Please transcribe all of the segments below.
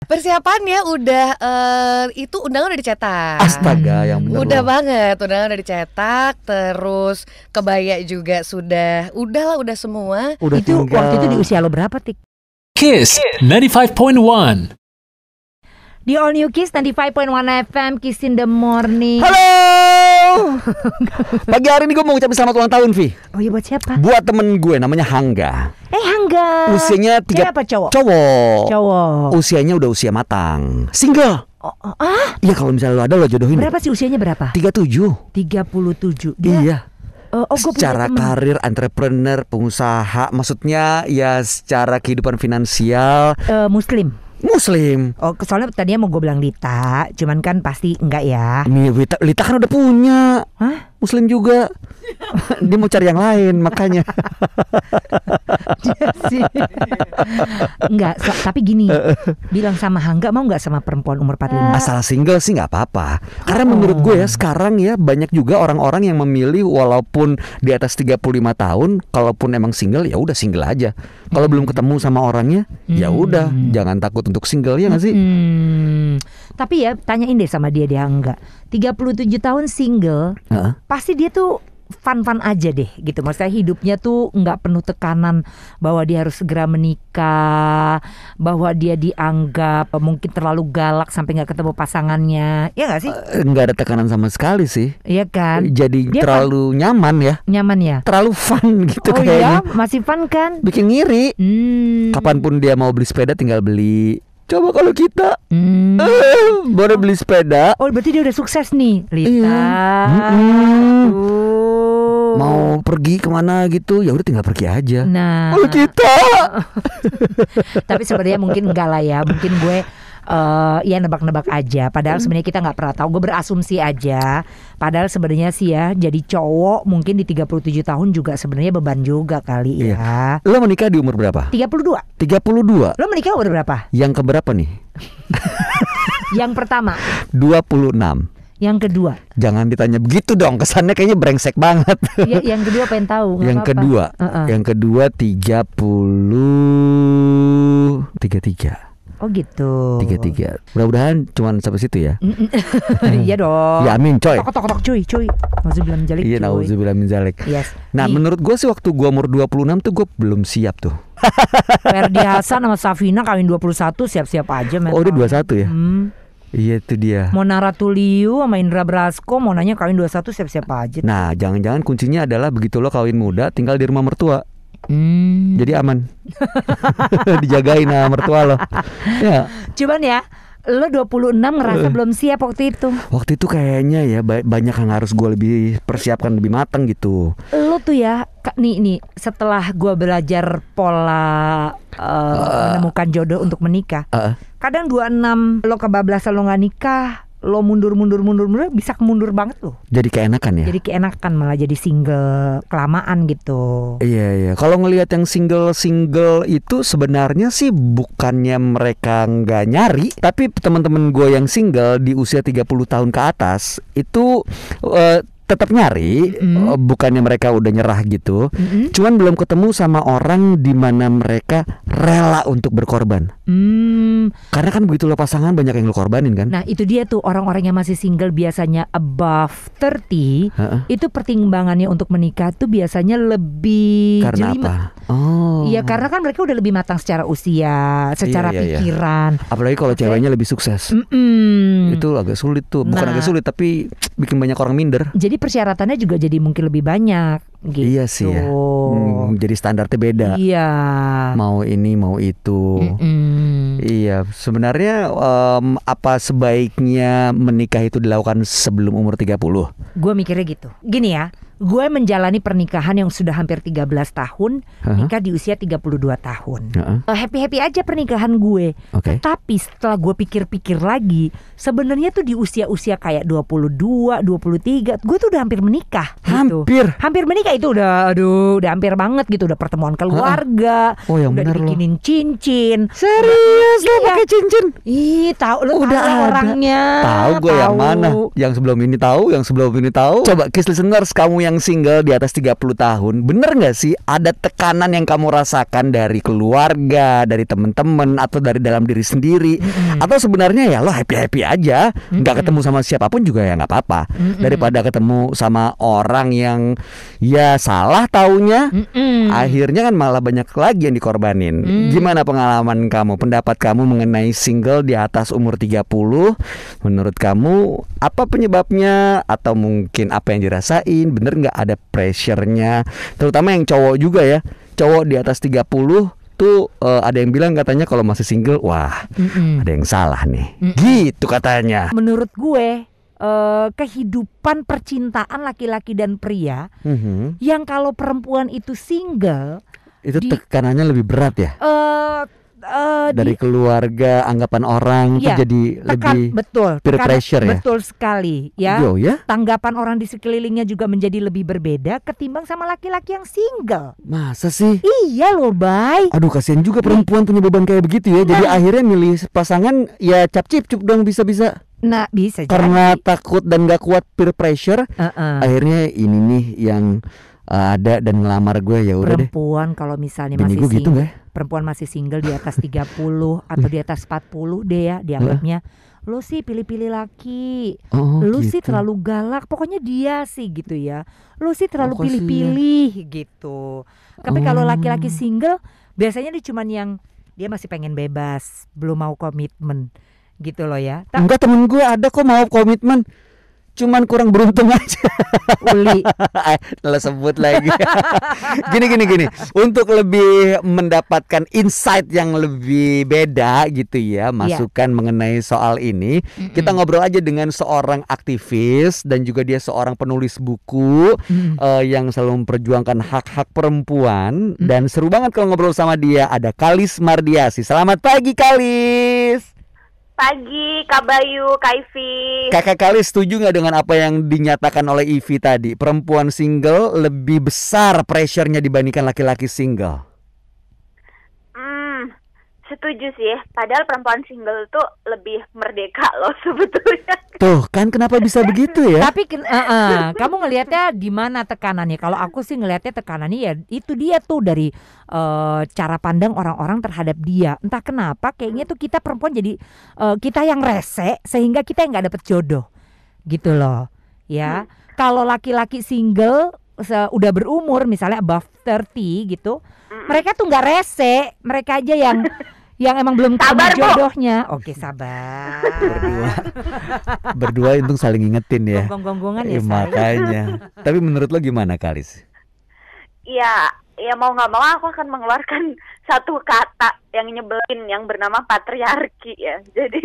Persiapannya udah itu undangan udah dicetak. Astaga, yang bener Udah loh. banget, undangan udah dicetak, terus kebaya juga udah semua. Udah Itu tinggal. waktu itu di usia lo berapa, Tik? Kiss 95.1. Di All New Kiss 95.1 FM, Kiss in the Morning. Halo. Pagi hari ini gue mau ngucapin selamat ulang tahun, Vi. Oh iya, buat siapa? Buat temen gue namanya Hangga. Hangga. Usianya Cewek apa cowok? Cowok. Cowok. Usianya udah usia matang. Single. Iya, kalau misalnya lo ada lo jodohin. Berapa sih usianya berapa? 37. 37. Dia, Iya. gue punya Secara temen. karir, entrepreneur, pengusaha, maksudnya ya secara kehidupan finansial Muslim. Oh, soalnya tadinya mau gue bilang Lita, cuman kan pasti enggak ya. Nih, Lita kan udah punya. Hah? Muslim juga. Dia mau cari yang lain makanya. Dia sih. Enggak, tapi gini, bilang sama Hangga mau enggak sama perempuan umur 45? Asal single sih nggak apa-apa. Karena menurut gue ya sekarang ya banyak juga orang-orang yang memilih walaupun di atas 35 tahun, kalaupun emang single ya udah single aja. Kalau belum ketemu sama orangnya, ya udah jangan takut untuk single, ya nggak sih? Tapi ya tanyain deh sama dia enggak. 37 tahun single, Heeh. pasti dia tuh fun-fun aja deh gitu. Maksudnya hidupnya tuh nggak penuh tekanan bahwa dia harus segera menikah, bahwa dia dianggap mungkin terlalu galak sampai nggak ketemu pasangannya. Ya nggak sih? Nggak ada tekanan sama sekali sih. Iya kan? Jadi Dia terlalu nyaman ya, Nyaman ya? terlalu fun gitu Oh kayaknya. iya, masih fun kan? Bikin ngiri. Kapanpun dia mau beli sepeda tinggal beli. Coba kalau kita boleh beli sepeda, Oh berarti dia udah sukses nih, Lita. Iya. mau pergi kemana gitu, ya udah tinggal pergi aja. Nah, Kalau kita tapi sebenarnya mungkin enggak lah ya. Mungkin gue ya nebak-nebak aja. Padahal sebenarnya kita nggak pernah tahu. Gue berasumsi aja. Padahal sebenarnya sih ya, jadi cowok mungkin di 37 tahun juga sebenarnya beban juga kali ya. Lo menikah di umur berapa? 32. 32. Lo menikah umur berapa? Yang keberapa nih? Yang pertama, 26. yang kedua. Jangan ditanya begitu dong, kesannya kayaknya brengsek banget. Ya, yang kedua pengen tahu. Nggak Yang apa-apa. kedua, Heeh. yang kedua 33. Oh gitu. 33. Mudah-mudahan cuman sampai situ ya. Iya dong. Ya amin coy. Tok cuy. Nauzubillah min dzalik, Iya, cuy. nauzubillah min dzalik. Yes. Nah, Nih, menurut gue sih waktu gue umur 26 tuh gue belum siap tuh. Ferdi Hasan sama Safina kawin 21, siap-siap aja men. Oh, dia 21 ya? Hmm. Iya, itu dia. Mona Ratuliu sama Indra Brasko mau nanya kawin 21, siap-siap aja. Nah, jangan-jangan kuncinya adalah begitu lo kawin muda tinggal di rumah mertua. Jadi aman. Dijagain sama mertua lo. Ya. Cuman ya, lo 26 ngerasa belum siap waktu itu. Waktu itu kayaknya ya banyak yang harus gue lebih persiapkan lebih matang gitu. Lo tuh ya, nih setelah gue belajar pola menemukan jodoh untuk menikah. Kadang 26 lo kebablasan lo gak nikah, lo mundur bisa kemundur banget lo. Jadi keenakan ya. Jadi keenakan malah jadi single kelamaan gitu. Iya. Kalau ngelihat yang single itu sebenarnya sih bukannya mereka nggak nyari, tapi teman-teman gue yang single di usia 30 tahun ke atas itu tetap nyari, bukannya mereka udah nyerah gitu. Cuman belum ketemu sama orang di mana mereka rela untuk berkorban. Karena kan begitu lo pasangan banyak yang lo korbanin kan. Nah itu dia tuh orang-orang yang masih single biasanya above 30 itu pertimbangannya untuk menikah tuh biasanya lebih Karena jelimet. apa? Oh. Iya karena kan mereka udah lebih matang secara usia, secara Iya. pikiran. Apalagi kalau ceweknya lebih sukses. Itu agak sulit tuh. Bukan Nah. agak sulit tapi bikin banyak orang minder. Jadi persyaratannya juga jadi mungkin lebih banyak gitu. Iya sih ya. Jadi standarnya beda. Iya. Mau ini mau itu. Iya, sebenarnya apa sebaiknya menikah itu dilakukan sebelum umur 30? Gue mikirnya gitu. Gini ya, gue menjalani pernikahan yang sudah hampir 13 tahun, nikah di usia 32 tahun. Happy-happy aja pernikahan gue. Oke. Tapi setelah gue pikir-pikir lagi, sebenarnya tuh di usia-usia kayak 22, 23, gue tuh udah hampir menikah gitu. Hampir menikah itu udah hampir banget gitu, udah pertemuan keluarga. Oh, yang udah benar loh. dibikinin cincin. Serius lo Iya. pakai cincin? Ih, tahu lu Udah tahu ada. orangnya. Tahu gue yang mana? Yang sebelum ini tahu, yang sebelum ini tahu. Coba Kiss listeners, kamu yang single di atas 30 tahun, bener nggak sih ada tekanan yang kamu rasakan dari keluarga, dari temen-temen, atau dari dalam diri sendiri? Atau sebenarnya ya lo happy-happy aja, nggak ketemu sama siapapun juga ya nggak apa-apa, daripada ketemu sama orang yang ya salah taunya, akhirnya kan malah banyak lagi yang dikorbanin. Gimana pengalaman kamu, pendapat kamu mengenai single di atas umur 30? Menurut kamu apa penyebabnya, atau mungkin apa yang dirasain? Bener nggak ada pressure-nya, terutama yang cowok juga ya, cowok di atas 30 tuh ada yang bilang katanya kalau masih single, wah ada yang salah nih, gitu katanya. Menurut gue kehidupan percintaan laki-laki dan pria yang kalau perempuan itu single Itu tekanannya lebih berat ya? Dari keluarga, anggapan orang itu jadi lebih betul, peer pressure ya? Betul sekali ya. Ya? Tanggapan orang di sekelilingnya juga menjadi lebih berbeda ketimbang sama laki-laki yang single. Masa sih? Iya loh, Bay. Aduh, kasihan juga perempuan punya beban kayak begitu ya. Jadi akhirnya milih pasangan ya cap-cip-cup dong, bisa-bisa. Nah, bisa Karena jadi. takut dan gak kuat peer pressure, akhirnya ini nih yang ada dan ngelamar gue, ya udah deh. Perempuan kalau misalnya Bini masih gue gitu single, nggak ya? perempuan masih single di atas 30 atau di atas 40 deh ya dianggapnya. Lo sih pilih-pilih laki, lo gitu. sih terlalu galak, pokoknya dia sih gitu ya. Lo sih terlalu kasihan. pilih-pilih gitu. Tapi kalau laki-laki single biasanya dia cuman yang dia masih pengen bebas, belum mau komitmen gitu loh ya. Enggak, temen gue ada kok mau komitmen, cuman kurang beruntung aja. Uli. Telah sebut lagi. Gini. Untuk lebih mendapatkan insight yang lebih beda gitu ya, masukan mengenai soal ini, kita ngobrol aja dengan seorang aktivis dan juga dia seorang penulis buku yang selalu memperjuangkan hak-hak perempuan. Dan seru banget kalau ngobrol sama dia. Ada Kalis Mardiasih. Selamat pagi, Kalis. Pagi, Kak Bayu, Kak Ivi. Kakak Kalis setuju nggak dengan apa yang dinyatakan oleh Ivi tadi? Perempuan single lebih besar pressure-nya dibandingkan laki-laki single. Setuju sih. Padahal perempuan single tuh lebih merdeka loh sebetulnya. Tuh kan kenapa bisa begitu ya? Tapi kamu ngelihatnya di mana tekanannya? Kalau aku sih ngelihatnya tekanannya ya itu dia tuh dari cara pandang orang-orang terhadap dia. Entah kenapa kayaknya tuh kita perempuan jadi kita yang rese sehingga kita yang nggak dapet jodoh gitu loh ya. Kalau laki-laki single udah berumur misalnya above 30 gitu, mereka tuh nggak rese, mereka aja yang emang belum tahu jodohnya. Oke, sabar. Berdua untung saling ingetin ya. Gonggong-gonggongan ya, makanya. Tapi menurut lo gimana, Kalis? Ya mau nggak mau aku akan mengeluarkan satu kata yang nyebelin yang bernama patriarki ya. Jadi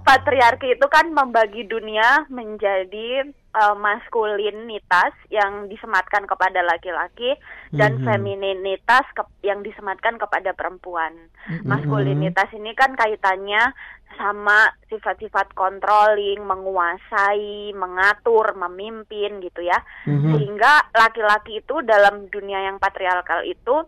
patriarki itu kan membagi dunia menjadi maskulinitas yang disematkan kepada laki-laki dan femininitas yang disematkan kepada perempuan. Maskulinitas ini kan kaitannya sama sifat-sifat controlling, menguasai, mengatur, memimpin gitu ya. Sehingga laki-laki itu dalam dunia yang patriarkal itu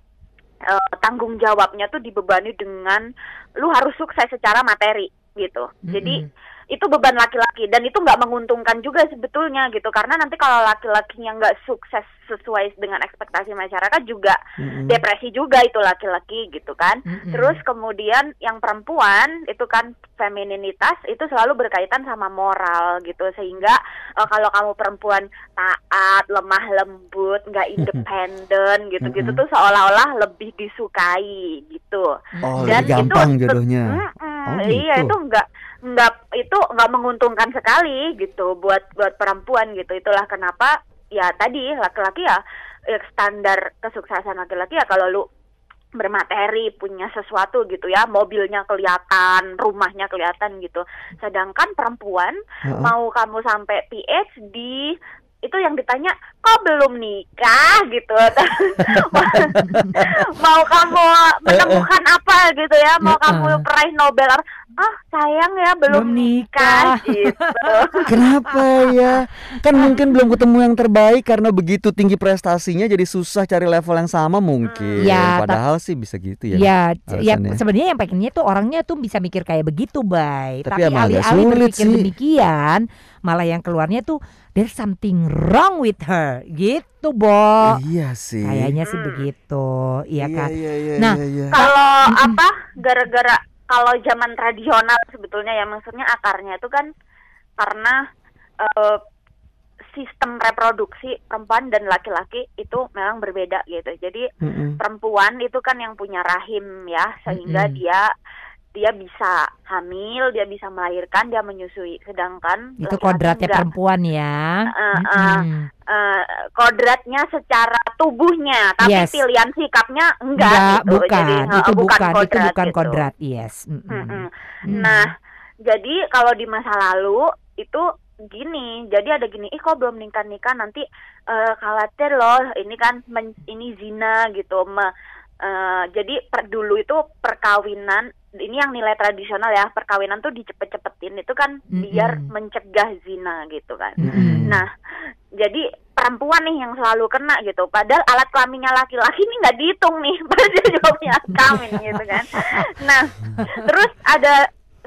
tanggung jawabnya tuh dibebani dengan lu harus sukses secara materi gitu. Jadi itu beban laki-laki dan itu nggak menguntungkan juga sebetulnya gitu, karena nanti kalau laki-lakinya nggak sukses sesuai dengan ekspektasi masyarakat juga depresi juga itu laki-laki gitu kan. Terus kemudian yang perempuan itu kan femininitas itu selalu berkaitan sama moral gitu, sehingga kalau kamu perempuan taat, lemah lembut, nggak independen gitu-gitu tuh seolah-olah lebih disukai gitu. Dan gampang itu, jodohnya. Iya, itu nggak menguntungkan sekali gitu buat perempuan gitu. Itulah kenapa ya tadi laki-laki ya standar kesuksesan laki-laki ya kalau lu bermateri, punya sesuatu gitu ya, mobilnya kelihatan, rumahnya kelihatan gitu. Sedangkan perempuan mau kamu sampai PhD itu yang ditanya kok belum nikah gitu. Mau kamu menemukan apa gitu ya, mau kamu peraih Nobel, sayang ya belum nikah gitu. Kenapa ya? Kan mungkin belum ketemu yang terbaik karena begitu tinggi prestasinya jadi susah cari level yang sama mungkin. Ya, Padahal sih bisa gitu ya. Ya alasannya. sebenarnya yang pengennya tuh orangnya tuh bisa mikir kayak begitu, Bay. Tapi Tapi emang agak alih-alih sulit berpikir sih. demikian, malah yang keluarnya tuh there's something wrong with her, gitu, Bo. Iya sih. Kayaknya sih begitu, iya kan? Iya, Nah, iya. Kalau gara-gara kalau zaman tradisional sebetulnya ya, maksudnya akarnya itu kan karena sistem reproduksi perempuan dan laki-laki itu memang berbeda gitu. Jadi perempuan itu kan yang punya rahim ya, sehingga dia bisa hamil, dia bisa melahirkan, dia menyusui. Sedangkan itu laki-laki kodratnya enggak. perempuan ya. Kodratnya secara tubuhnya, tapi Yes. pilihan sikapnya enggak gitu. bukan. Jadi Itu bukan kodrat gitu. kodrat, yes. Nah, jadi kalau di masa lalu itu gini, jadi ada gini, kok belum nikah nanti khawatir loh, ini kan ini zina gitu. Jadi dulu itu perkawinan, ini yang nilai tradisional ya, perkawinan tuh dicepet-cepetin itu kan biar mencegah zina gitu kan. Nah, jadi perempuan nih yang selalu kena gitu, padahal alat kelaminnya laki-laki ini nggak dihitung nih, padahal dia juga punya kelamin gitu kan. Nah, terus ada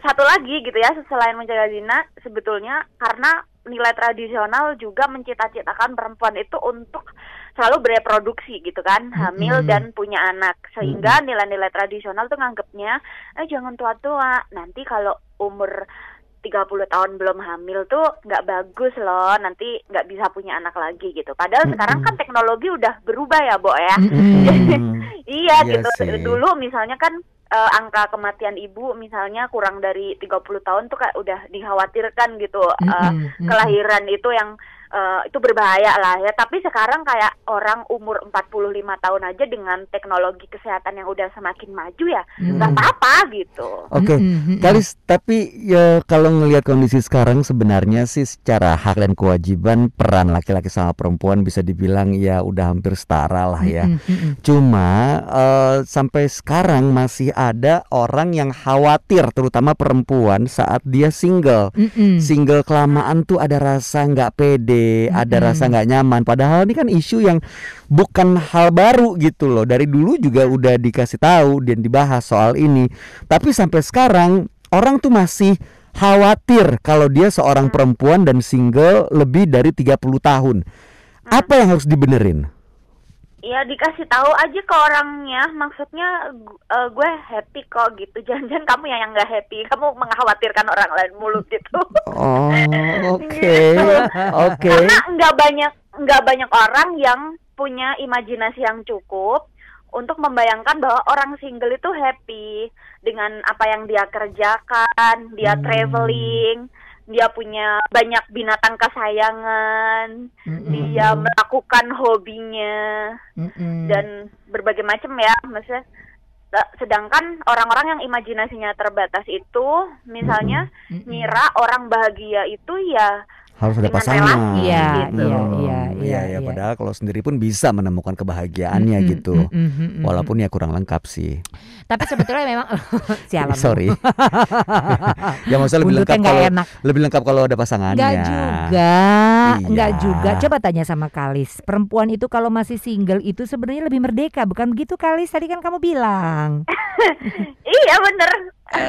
satu lagi gitu ya, selain mencegah zina, sebetulnya karena nilai tradisional juga mencita-citakan perempuan itu untuk selalu bereproduksi gitu kan, hamil dan punya anak, sehingga nilai-nilai tradisional tuh nganggepnya jangan tua-tua, nanti kalau umur 30 tahun belum hamil tuh nggak bagus loh, nanti nggak bisa punya anak lagi gitu. Padahal sekarang kan teknologi udah berubah ya, Bo ya. Iya gitu. sih. Dulu misalnya kan angka kematian ibu misalnya kurang dari 30 tahun tuh kayak udah dikhawatirkan gitu. Kelahiran itu yang itu berbahaya lah ya. Tapi sekarang kayak orang umur 45 tahun aja dengan teknologi kesehatan yang udah semakin maju ya nggak apa-apa gitu. Oke, Kalis, tapi ya kalau ngelihat kondisi sekarang sebenarnya sih secara hak dan kewajiban peran laki-laki sama perempuan bisa dibilang ya udah hampir setara lah ya. Cuma sampai sekarang masih ada orang yang khawatir, terutama perempuan saat dia single. Single kelamaan tuh ada rasa nggak pede, ada rasa nggak nyaman. Padahal ini kan isu yang bukan hal baru gitu loh. Dari dulu juga udah dikasih tahu dan dibahas soal ini. Tapi sampai sekarang orang tuh masih khawatir kalau dia seorang perempuan dan single lebih dari 30 tahun. Apa yang harus dibenerin? Ya dikasih tahu aja ke orangnya, maksudnya gue happy kok gitu. Jangan-jangan kamu yang nggak happy, kamu mengkhawatirkan orang lain mulu gitu. Oh, oke. Gitu. Oke. Karena nggak banyak orang yang punya imajinasi yang cukup untuk membayangkan bahwa orang single itu happy dengan apa yang dia kerjakan, dia traveling, dia punya banyak binatang kesayangan, dia melakukan hobinya dan berbagai macam ya, maksudnya. Sedangkan orang-orang yang imajinasinya terbatas itu, misalnya ngira orang bahagia itu ya harus ada dengan pasangan. relasi gitu. Iya, padahal kalau sendiri pun bisa menemukan kebahagiaannya gitu. Walaupun ya kurang lengkap sih. Tapi sebetulnya memang sialan. Sorry. Ya maksudnya lebih Buntutnya lengkap nggak kalau enak. lebih lengkap kalau ada pasangannya. Enggak Iya. juga. Coba tanya sama Kalis. Perempuan itu kalau masih single itu sebenarnya lebih merdeka, bukan begitu Kalis? Tadi kan kamu bilang. Iya bener.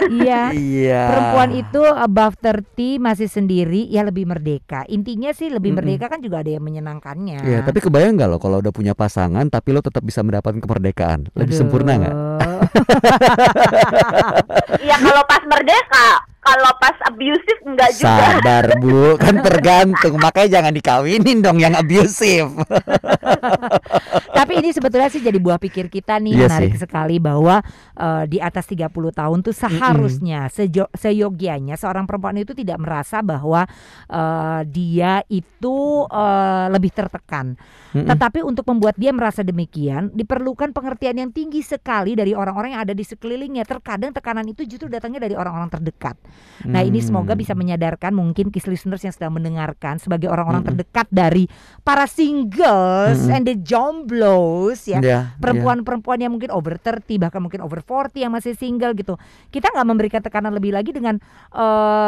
Iya. Iya. Perempuan itu above 30 masih sendiri ya lebih merdeka. Intinya sih lebih merdeka kan juga ada yang menyenangkannya. Iya, tapi kebayang nggak lo kalau udah punya pasangan tapi lo tetap bisa mendapatkan kemerdekaan? Lebih sempurna nggak? Iya kalau pas merdeka, kalau pas abusive enggak juga. Sabar Bu, kan tergantung. Makanya jangan dikawinin dong yang abusive. Tapi ini sebetulnya sih jadi buah pikir kita nih, Iya menarik sih. sekali bahwa di atas 30 tahun tuh seharusnya seyogianya seorang perempuan itu tidak merasa bahwa dia itu lebih tertekan. Tetapi untuk membuat dia merasa demikian diperlukan pengertian yang tinggi sekali dari orang-orang yang ada di sekelilingnya. Terkadang tekanan itu justru datangnya dari orang-orang terdekat. Nah ini semoga bisa menyadarkan mungkin Kiss listeners yang sedang mendengarkan sebagai orang-orang terdekat dari para singles and the jomblos ya, perempuan-perempuan yang mungkin over 30 bahkan mungkin over 40 yang masih single gitu. Kita nggak memberikan tekanan lebih lagi dengan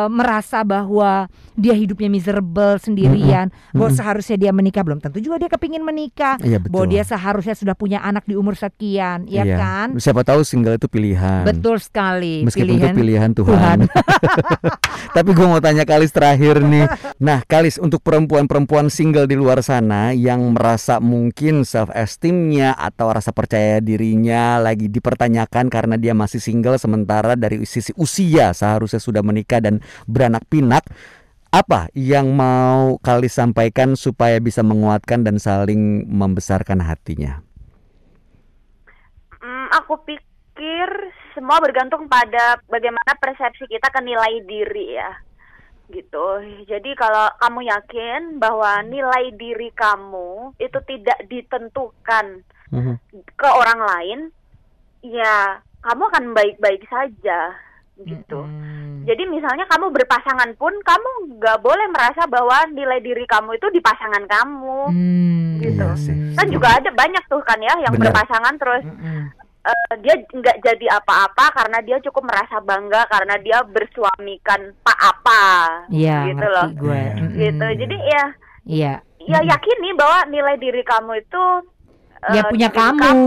merasa bahwa dia hidupnya miserable sendirian, bahwa seharusnya dia menikah, belum tentu juga dia kepingin menikah, bahwa dia seharusnya sudah punya anak di umur sekian, ya kan? Siapa tahu single itu pilihan. Betul sekali. Meskipun itu pilihan Tuhan. Tapi gue mau tanya Kalis terakhir nih. Nah Kalis, untuk perempuan-perempuan single di luar sana yang merasa mungkin self esteemnya atau rasa percaya dirinya lagi dipertanyakan karena dia masih single, sementara dari sisi usia seharusnya sudah menikah dan beranak pinak, apa yang mau Kalis sampaikan supaya bisa menguatkan dan saling membesarkan hatinya? Aku pikir semua bergantung pada bagaimana persepsi kita ke nilai diri ya, gitu. Jadi kalau kamu yakin bahwa nilai diri kamu itu tidak ditentukan ke orang lain, ya kamu akan baik-baik saja, gitu. Jadi misalnya kamu berpasangan pun kamu nggak boleh merasa bahwa nilai diri kamu itu di pasangan kamu, gitu. Kan juga ada banyak tuh kan ya yang berpasangan terus dia nggak jadi apa-apa karena dia cukup merasa bangga karena dia bersuamikan Pak apa, gitu loh, gitu. Jadi ya yakini bahwa nilai diri kamu itu ya punya kamu,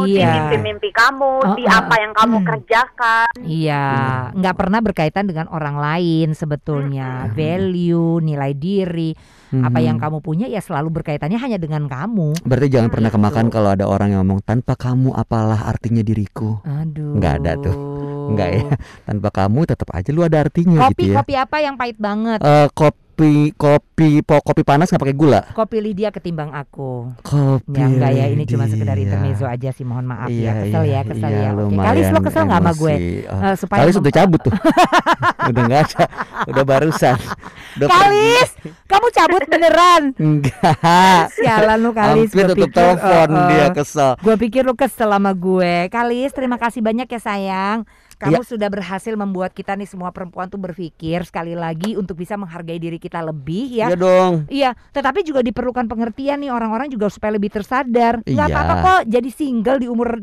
di mimpi-mimpi kamu, di apa yang kamu kerjakan. Iya, nggak pernah berkaitan dengan orang lain sebetulnya. Value, nilai diri, apa yang kamu punya ya selalu berkaitannya hanya dengan kamu. Berarti jangan pernah kemakan kalau ada orang yang ngomong tanpa kamu apalah artinya diriku. Aduh, nggak ada tuh. Enggak ya, tanpa kamu tetap aja lu ada artinya gitu ya. Kopi apa yang pahit banget? Kopi panas nggak pakai gula. Kopi Lydia ketimbang aku. Kopi ya enggak ya, ini cuma Lydia. sekedar intermezzo aja sih, mohon maaf ya. Kesel ya. Oke. Lumayan Kalis lo kesel nggak sama gue? Supaya Kalis udah cabut tuh. Udah nggak ada, udah barusan. Kalis, kamu cabut beneran? Enggak. Sialan lu Kalis. Hampir tutup telepon dia kesel. Gue pikir lu kesel sama gue. Kalis, terima kasih banyak ya sayang. Kamu sudah berhasil membuat kita nih semua perempuan tuh berpikir sekali lagi untuk bisa menghargai diri kita lebih ya. Iya dong. Iya, tetapi juga diperlukan pengertian nih orang-orang juga supaya lebih tersadar. Nggak apa-apa kok jadi single di umur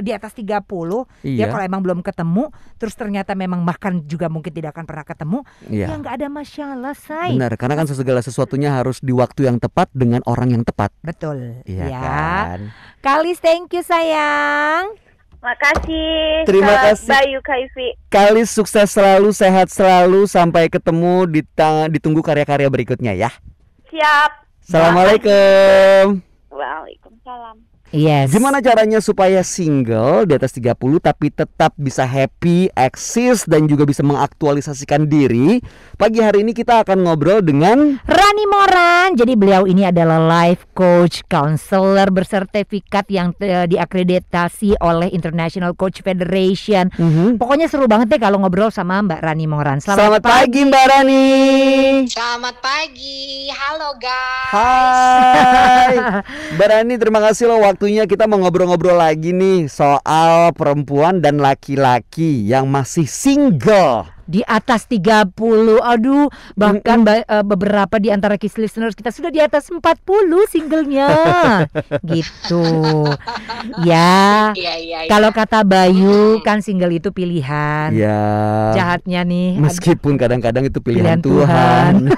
di atas 30. Ya kalau emang belum ketemu, terus ternyata memang bahkan juga mungkin tidak akan pernah ketemu, ya nggak ada masalah, say. Benar, karena kan segala sesuatunya harus di waktu yang tepat dengan orang yang tepat. Betul. Iya ya. kan. Kalis, thank you sayang. Makasih. Terima kasih. Bayu Kaifi. Kalis sukses selalu, sehat selalu, sampai ketemu ditunggu karya-karya berikutnya ya. Siap. Assalamualaikum. Waalaikumsalam. Yes. Gimana caranya supaya single di atas 30 tapi tetap bisa happy, eksis dan juga bisa mengaktualisasikan diri? Pagi hari ini kita akan ngobrol dengan Rani Moran. Jadi beliau ini adalah life coach, counselor bersertifikat yang diakreditasi oleh International Coach Federation. Pokoknya seru banget deh kalau ngobrol sama Mbak Rani Moran. Selamat pagi Mbak Rani. Selamat pagi, halo guys. Hai Mbak Rani, terima kasih loh waktunya. Kita mau ngobrol-ngobrol lagi nih soal perempuan dan laki-laki yang masih single di atas 30. Aduh, bahkan beberapa di antara Kiss listeners kita sudah di atas 40 singlenya. Gitu. Ya. Kalau kata Bayu kan single itu pilihan. Ya. Jahatnya nih. Meskipun kadang-kadang itu pilihan Tuhan.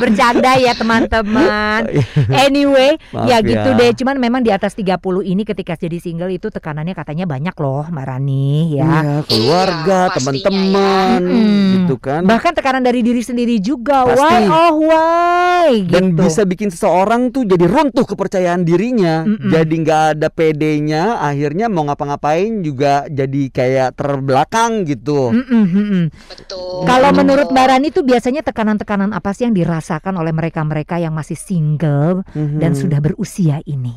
Bercanda ya teman-teman. Anyway, maaf ya gitu deh. Cuman memang di atas 30 ini ketika jadi single itu tekanannya katanya banyak loh, Mbak Rani ya. Iya, keluarga, teman-teman, gitu kan. Bahkan tekanan dari diri sendiri juga. Pasti. Why? Gitu. Dan bisa bikin seseorang tuh jadi runtuh kepercayaan dirinya. Jadi nggak ada pedenya. Akhirnya mau ngapa-ngapain juga jadi kayak terbelakang gitu. Betul. Kalau menurut Mbak Rani tuh biasanya tekanan-tekanan apa sih yang dirasakan oleh mereka-mereka yang masih single dan sudah berusia ini?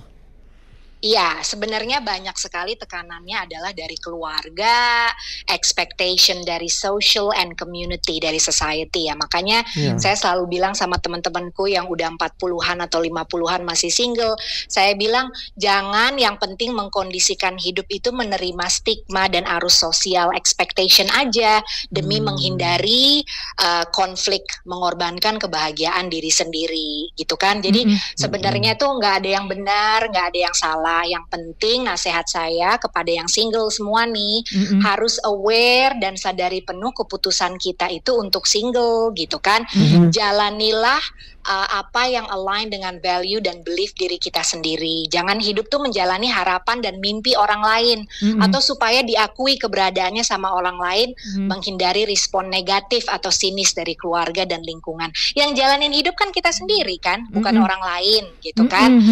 Iya, sebenarnya banyak sekali tekanannya adalah dari keluarga, expectation dari social and community, dari society ya. Makanya saya selalu bilang sama teman-temanku yang udah 40-an atau 50-an masih single, saya bilang jangan yang penting mengkondisikan hidup itu menerima stigma dan arus sosial expectation aja demi menghindari konflik, mengorbankan kebahagiaan diri sendiri gitu kan. Jadi sebenarnya tuh nggak ada yang benar, nggak ada yang salah. Yang penting nasihat saya kepada yang single semua nih, harus aware dan sadari penuh keputusan kita itu untuk single gitu kan. Jalanilah apa yang align dengan value dan belief diri kita sendiri. Jangan hidup tuh menjalani harapan dan mimpi orang lain, atau supaya diakui keberadaannya sama orang lain, menghindari respon negatif atau sinis dari keluarga dan lingkungan. Yang jalanin hidup kan kita sendiri kan, bukan orang lain gitu kan.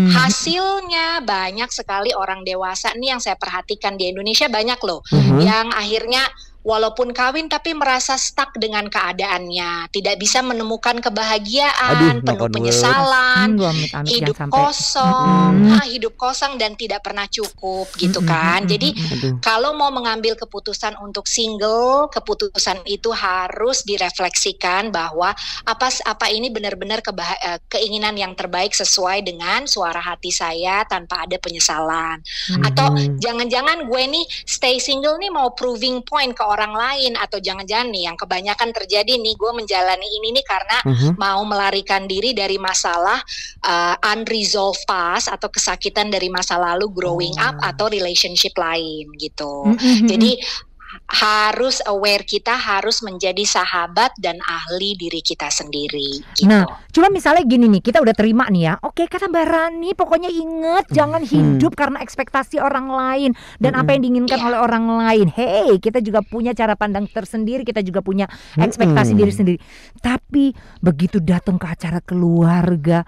Hasilnya banyak sekali orang dewasa nih yang saya perhatikan di Indonesia, banyak loh yang akhirnya walaupun kawin tapi merasa stuck dengan keadaannya, tidak bisa menemukan kebahagiaan, penuh penyesalan, hidup kosong, hidup kosong dan tidak pernah cukup gitu kan. Jadi kalau mau mengambil keputusan untuk single, keputusan itu harus direfleksikan bahwa apa ini benar-benar keinginan yang terbaik sesuai dengan suara hati saya tanpa ada penyesalan. Atau jangan-jangan gue nih stay single nih mau proving point ke orang lain, atau jangan-jangan nih yang kebanyakan terjadi nih, gue menjalani ini nih karena mau melarikan diri dari masalah unresolved past atau kesakitan dari masa lalu growing up atau relationship lain gitu. Jadi harus aware, kita harus menjadi sahabat dan ahli diri kita sendiri gitu. Nah, cuma misalnya gini nih, kita udah terima nih ya. Oke, kata Mbak Rani, pokoknya inget jangan hidup karena ekspektasi orang lain dan apa yang diinginkan oleh orang lain. Hey, kita juga punya cara pandang tersendiri, kita juga punya ekspektasi diri sendiri. Tapi begitu datang ke acara keluarga,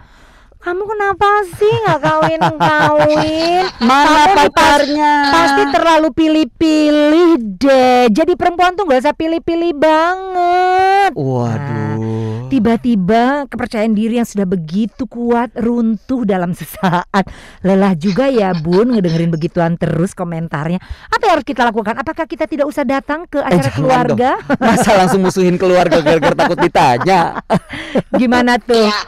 kamu kenapa sih nggak kawin-kawin? Mana pacarnya? Pasti terlalu pilih-pilih deh. Jadi perempuan tuh nggak usah pilih-pilih banget. Waduh. Tiba-tiba kepercayaan diri yang sudah begitu kuat runtuh dalam sesaat. Lelah juga ya Bun ngedengerin begituan terus komentarnya. Apa yang harus kita lakukan? Apakah kita tidak usah datang ke acara keluarga? Masa langsung musuhin keluarga gara-gara takut ditanya? Gimana tuh? Ya.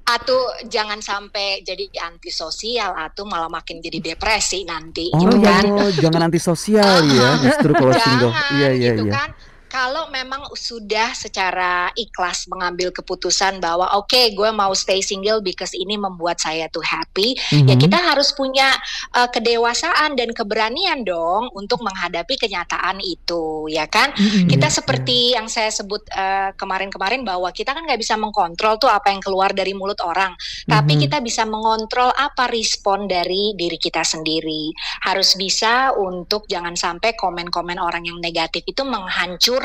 Atau jangan sampai jadi antisosial, atau malah makin jadi depresi nanti gitu kan. Jangan antisosial ya, justru kalau single. Iya. Kan. Kalau memang sudah secara ikhlas mengambil keputusan bahwa oke, gue mau stay single because ini membuat saya tuh happy, ya kita harus punya kedewasaan dan keberanian dong untuk menghadapi kenyataan itu, ya kan? Kita seperti yang saya sebut kemarin-kemarin bahwa kita kan nggak bisa mengkontrol tuh apa yang keluar dari mulut orang, tapi kita bisa mengontrol apa respon dari diri kita sendiri. Harus bisa untuk jangan sampai komen-komen orang yang negatif itu menghancurkan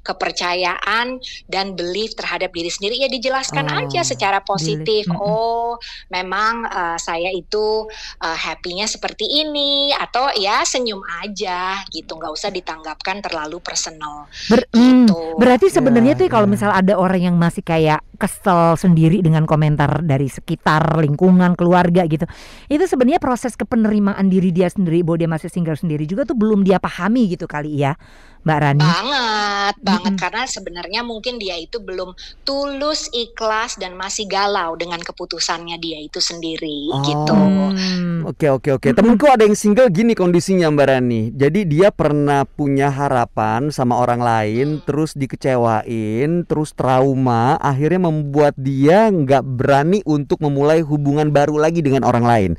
kepercayaan dan belief terhadap diri sendiri. Ya dijelaskan aja secara positif. Memang saya itu happy-nya seperti ini, atau ya senyum aja gitu, nggak usah ditanggapkan terlalu personal. Gitu. Berarti sebenarnya tuh kalau misal ada orang yang masih kayak kesel sendiri dengan komentar dari sekitar, lingkungan, keluarga gitu, itu sebenarnya proses kepenerimaan diri dia sendiri bahwa dia masih single sendiri juga tuh belum dia pahami gitu kali ya, Mbak Rani. Banget karena sebenarnya mungkin dia itu belum tulus, ikhlas dan masih galau dengan keputusannya dia itu sendiri gitu. Oke. Temenku ada yang single gini kondisinya Mbak Rani. Jadi dia pernah punya harapan sama orang lain, terus dikecewain, terus trauma, akhirnya membuat dia nggak berani untuk memulai hubungan baru lagi dengan orang lain.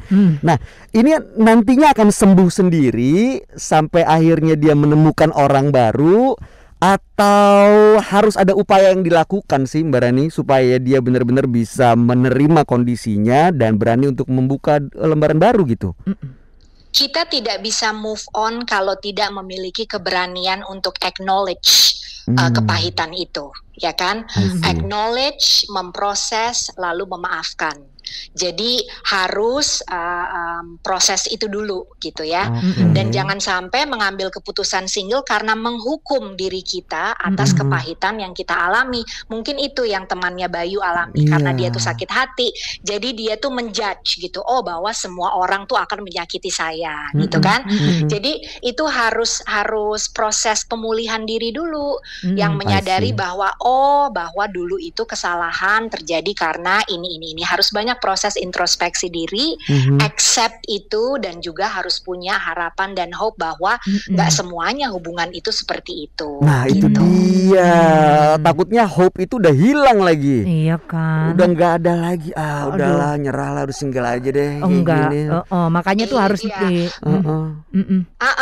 Nah, ini nantinya akan sembuh sendiri sampai akhirnya dia menemukan orang baru, atau harus ada upaya yang dilakukan sih Mbak Rani supaya dia benar-benar bisa menerima kondisinya dan berani untuk membuka lembaran baru gitu? Kita tidak bisa move on kalau tidak memiliki keberanian untuk acknowledge kepahitan itu, ya kan? Acknowledge, memproses, lalu memaafkan. Jadi harus proses itu dulu gitu ya. Dan jangan sampai mengambil keputusan single karena menghukum diri kita atas kepahitan yang kita alami. Mungkin itu yang temannya Bayu alami karena dia tuh sakit hati. Jadi dia tuh menjudge gitu. Oh, bahwa semua orang tuh akan menyakiti saya gitu kan. Jadi itu harus proses pemulihan diri dulu yang menyadari bahwa dulu itu kesalahan terjadi karena ini harus banyak proses introspeksi diri, accept itu, dan juga harus punya harapan dan hope bahwa nggak semuanya hubungan itu seperti itu. Nah itu dia, takutnya hope itu udah hilang lagi. Iya kan. Udah nggak ada lagi. Udahlah, nyerah lah, harus single aja deh. Enggak. Makanya tuh harus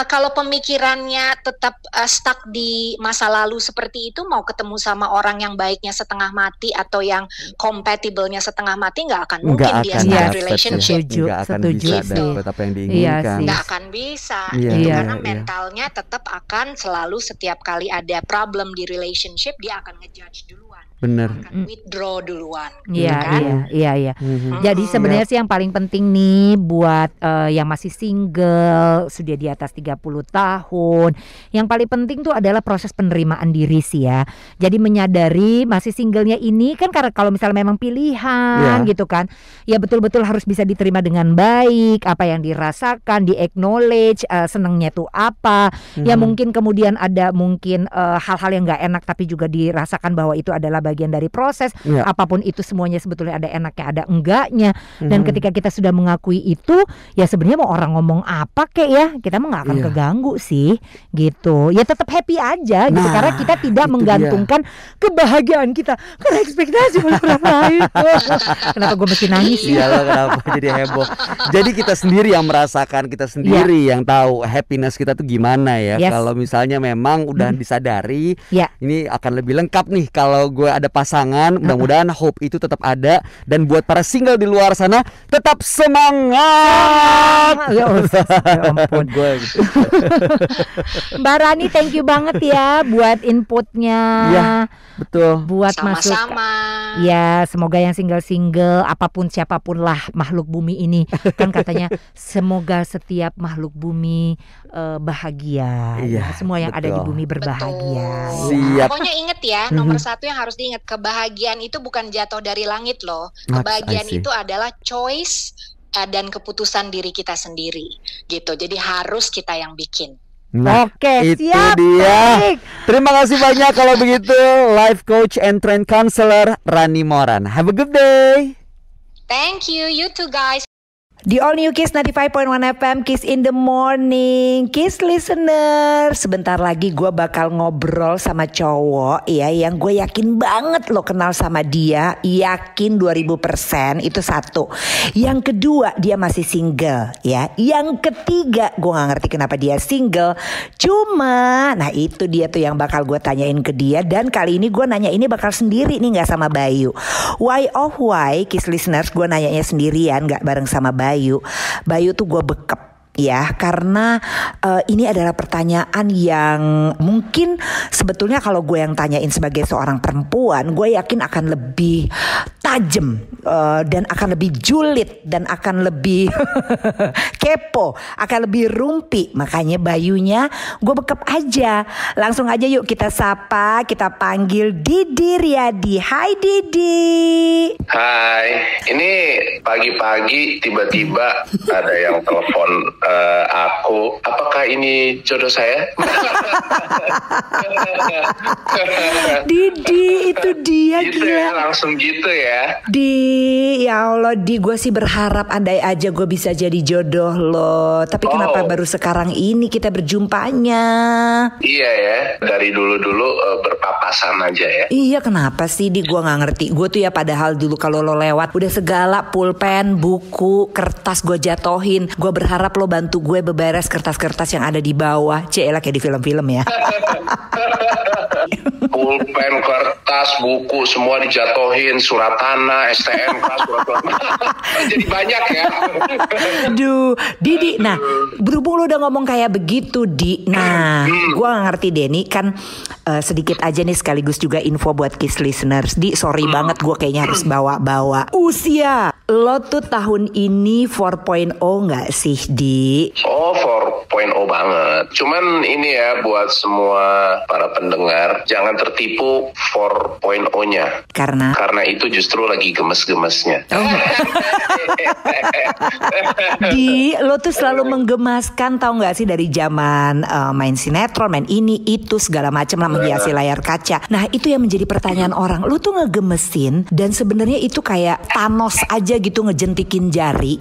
kalau pemikirannya tetap stuck di masa lalu seperti itu, mau ketemu sama orang yang baiknya setengah mati atau yang compatible-nya setengah mati, nggak akan mungkin dia start relationship. Nggak akan bisa dapat apa yang diinginkan. Nggak akan bisa. Karena mentalnya tetap akan selalu, setiap kali ada problem di relationship, dia akan ngejudge duluan. Bener. Akan withdraw duluan. Iya. Jadi sebenarnya sih yang paling penting nih buat yang masih single, sudah di atas 30 tahun, yang paling penting tuh adalah proses penerimaan diri sih ya. Jadi menyadari masih singlenya ini kan, karena kalau misalnya memang pilihan gitu kan, ya betul-betul harus bisa diterima dengan baik, apa yang dirasakan, di-acknowledge, senengnya tuh apa. Ya mungkin kemudian ada hal-hal yang gak enak tapi juga dirasakan bahwa itu adalah bagian dari proses. Apapun itu semuanya sebetulnya ada enaknya, ada enggaknya. Dan ketika kita sudah mengakui itu, ya sebenarnya mau orang ngomong apa kek ya, kita mah gak akan keganggu sih gitu. Ya tetap happy aja gitu, karena kita tidak menggantungkan kebahagiaan kita karena ekspektasi orang lain. Kenapa gue mesti nangis sih? Iya, kenapa jadi heboh. Jadi kita sendiri yang merasakan, kita sendiri yang tahu happiness kita tuh gimana ya. Kalau misalnya memang udah disadari, ini akan lebih lengkap nih kalau gue ada pasangan. Mudah-mudahan hope itu tetap ada. Dan buat para single di luar sana, tetap semangat. Ya ampun. Mbak Rani, thank you banget ya buat inputnya. Ya, betul. Buat sama-sama. Ya, semoga yang single-single, apapun siapapun lah makhluk bumi ini, kan katanya semoga setiap makhluk bumi bahagia. Semua yang ada di bumi berbahagia. Siap. Pokoknya inget ya, nomor satu yang harus diingat, kebahagiaan itu bukan jatuh dari langit loh. Kebahagiaan itu adalah choice dan keputusan diri kita sendiri gitu. Jadi harus kita yang bikin. Oke, itu siap. Dia. Baik. Terima kasih banyak kalau begitu, life coach and trend counselor Rani Moran. Have a good day. Thank you, you too guys. Di All New Kiss 95.1 FM, Kiss in the Morning. Kiss listener, sebentar lagi gue bakal ngobrol sama cowok ya, yang gue yakin banget lo kenal sama dia. Yakin 2000%, itu satu. Yang kedua, dia masih single ya. Yang ketiga, gue gak ngerti kenapa dia single. Cuma, nah itu dia tuh yang bakal gue tanyain ke dia. Dan kali ini gue nanya ini bakal sendiri nih, gak sama Bayu. Why Kiss listeners, gue nanyanya sendirian, gak bareng sama Bayu. Bayu tuh gue bekep ya, karena ini adalah pertanyaan yang mungkin sebetulnya kalau gue yang tanyain sebagai seorang perempuan, gue yakin akan lebih tajam dan akan lebih julid dan akan lebih kepo, akan lebih rumpi. Makanya Bayunya gue bekep aja. Langsung aja yuk kita sapa, kita panggil Didi Riyadi. Hai Didi. Hai, ini pagi-pagi tiba-tiba ada yang telepon aku. Apakah ini jodoh saya? Didi, itu dia gitu gila. Ya, langsung gitu ya. Ya Allah, gue sih berharap andai aja gue bisa jadi jodoh lo. Tapi kenapa baru sekarang ini kita berjumpanya? Iya ya, dari dulu-dulu berpapasan aja ya. Iya, kenapa sih gue gak ngerti. Gue tuh ya padahal dulu kalau lo lewat udah segala pulpen, buku, kertas gue jatohin. Gue berharap lo bantu gue beberes kertas-kertas yang ada di bawah. Cielah kayak di film-film ya. pulpen, kertas, buku semua dijatuhin, surat tanah, STNK, surat jadi banyak ya. Aduh, Didi. Nah, berhubung lu udah ngomong kayak begitu, Di. Nah, gue gak ngerti deh, nih kan sedikit aja nih sekaligus juga info buat Kiss listeners. Di, sorry banget gue kayaknya harus bawa-bawa usia. Lo tuh tahun ini 4.0 gak sih, Di? Oh, 4.0 banget. Cuman ini ya buat semua para pendengar, jangan tertipu 4.0-nya. Karena itu justru lagi gemes-gemesnya. Di, lo tuh selalu menggemaskan, tau gak sih, dari zaman main sinetron, main ini, itu, segala macam lah, menghiasi layar kaca. Nah, itu yang menjadi pertanyaan orang. Lo tuh ngegemesin, dan sebenarnya itu kayak Thanos aja gitu, ngejentikin jari.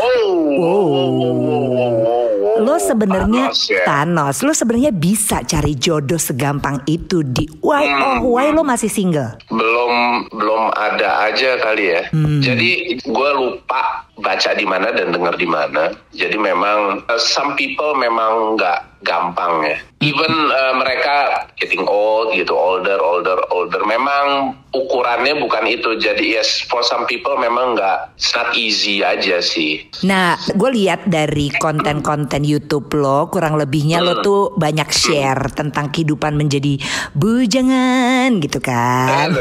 Lo sebenarnya Thanos, lo sebenarnya bisa cari jodoh segampang itu, Di. Why lo masih single? Belum ada aja kali ya. Jadi gue lupa baca di mana dan dengar di mana. Jadi memang some people memang nggak gampang ya. Even mereka getting old gitu, older. Memang ukurannya bukan itu. Jadi yes, for some people memang nggak, it's not easy aja sih. Nah, gue lihat dari konten-konten YouTube lo, kurang lebihnya lo tuh banyak share tentang kehidupan menjadi bujangan gitu kan.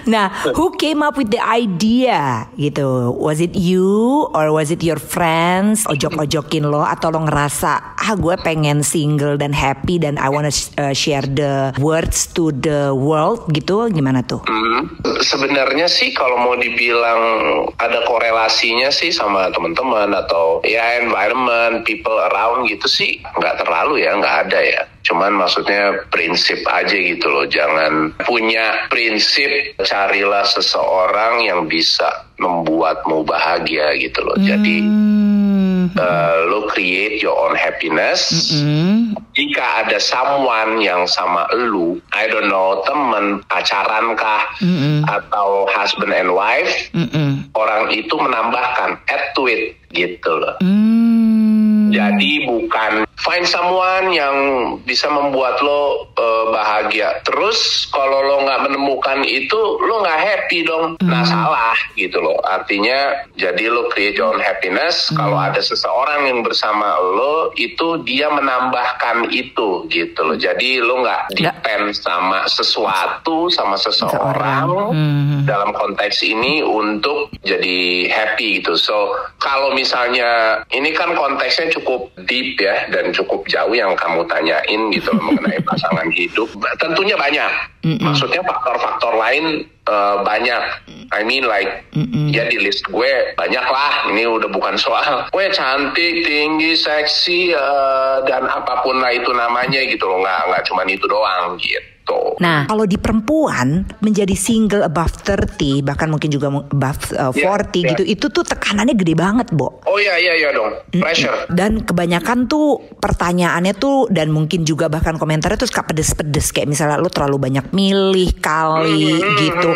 Nah, who came up with the idea gitu? Was it you or was it your friends ojok-ojokin lo, atau lo ngerasa gue pengen single dan happy dan I wanna share the words to the world gitu? Gimana tuh? Sebenarnya sih kalau mau dibilang ada korelasinya sih sama teman-teman atau ya environment, people around gitu sih nggak terlalu ya, nggak ada ya. Cuman maksudnya prinsip aja gitu loh. Jangan punya prinsip, carilah seseorang yang bisa membuatmu bahagia gitu loh. Jadi lo create your own happiness. Jika ada someone yang sama lu, I don't know, temen, pacaran kah, atau husband and wife, orang itu menambahkan, add to it gitu loh. Jadi bukan find someone yang bisa membuat lo bahagia. Terus kalau lo nggak menemukan itu, lo nggak happy dong. Nah salah gitu loh. Artinya jadi lo create your own happiness. Kalau ada seseorang yang bersama lo, itu dia menambahkan itu gitu loh. Jadi lo nggak depend sama sesuatu, sama seseorang dalam konteks ini untuk jadi happy gitu. So kalau misalnya ini kan konteksnya cukup deep ya dan cukup jauh yang kamu tanyain gitu loh, mengenai pasangan hidup. Tentunya banyak. Maksudnya faktor-faktor lain banyak. I mean like ya di list gue banyak lah. Ini udah bukan soal gue cantik, tinggi, seksi dan apapun lah itu namanya gitu loh. Nggak cuma itu doang gitu. Nah, kalau di perempuan menjadi single above 30, bahkan mungkin juga above 40 gitu, itu tuh tekanannya gede banget, Bo. Oh iya dong, pressure. Dan kebanyakan tuh pertanyaannya tuh, dan mungkin juga bahkan komentarnya tuh suka pedes-pedes, kayak misalnya lu terlalu banyak milih kali gitu.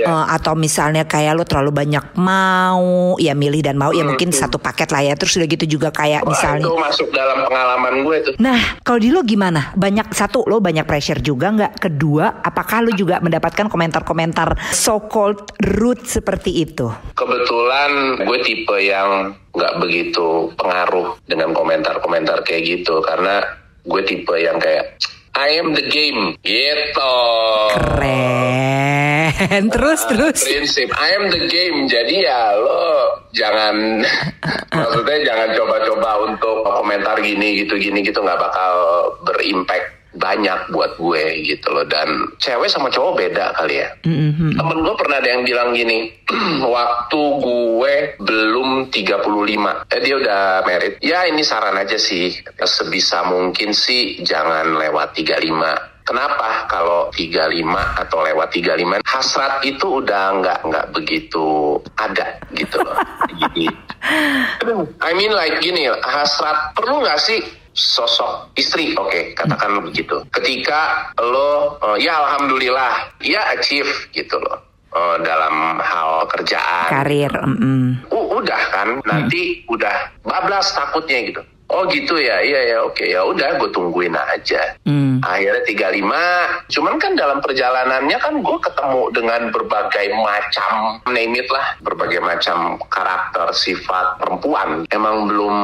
Atau misalnya kayak lu terlalu banyak mau, ya milih dan mau, ya mungkin satu paket lah ya. Terus udah gitu juga kayak misalnya itu masuk dalam pengalaman gue tuh. Nah, kalau di lo gimana? Satu, lo banyak pressure juga nggak? Kedua, apakah lo juga mendapatkan komentar-komentar so-called rude seperti itu? Kebetulan gue tipe yang nggak begitu pengaruh dengan komentar-komentar kayak gitu. Karena gue tipe yang kayak I am the game gitu. Keren. Terus. Prinsip I am the game. Jadi ya lo jangan maksudnya jangan coba-coba untuk komentar gini gitu nggak bakal berimpact banyak buat gue gitu loh. Dan cewek sama cowok beda kali ya. Temen gue pernah ada yang bilang gini, waktu gue belum 35, dia udah married. Ya ini saran aja sih, sebisa mungkin sih jangan lewat 35. Kenapa? Kalau 35 atau lewat 35, hasrat itu udah nggak begitu ada gitu loh. Jadi, I mean like gini, hasrat perlu nggak sih sosok istri? Oke, katakan begitu. Ketika lo, ya alhamdulillah, ya achieve gitu loh. Dalam hal kerjaan, karir, udah kan, nanti udah bablas takutnya gitu. Oh gitu ya, iya oke, ya udah gue tungguin aja. Akhirnya 35, cuman kan dalam perjalanannya kan gue ketemu dengan berbagai macam, name it lah, berbagai macam karakter, sifat perempuan. Emang belum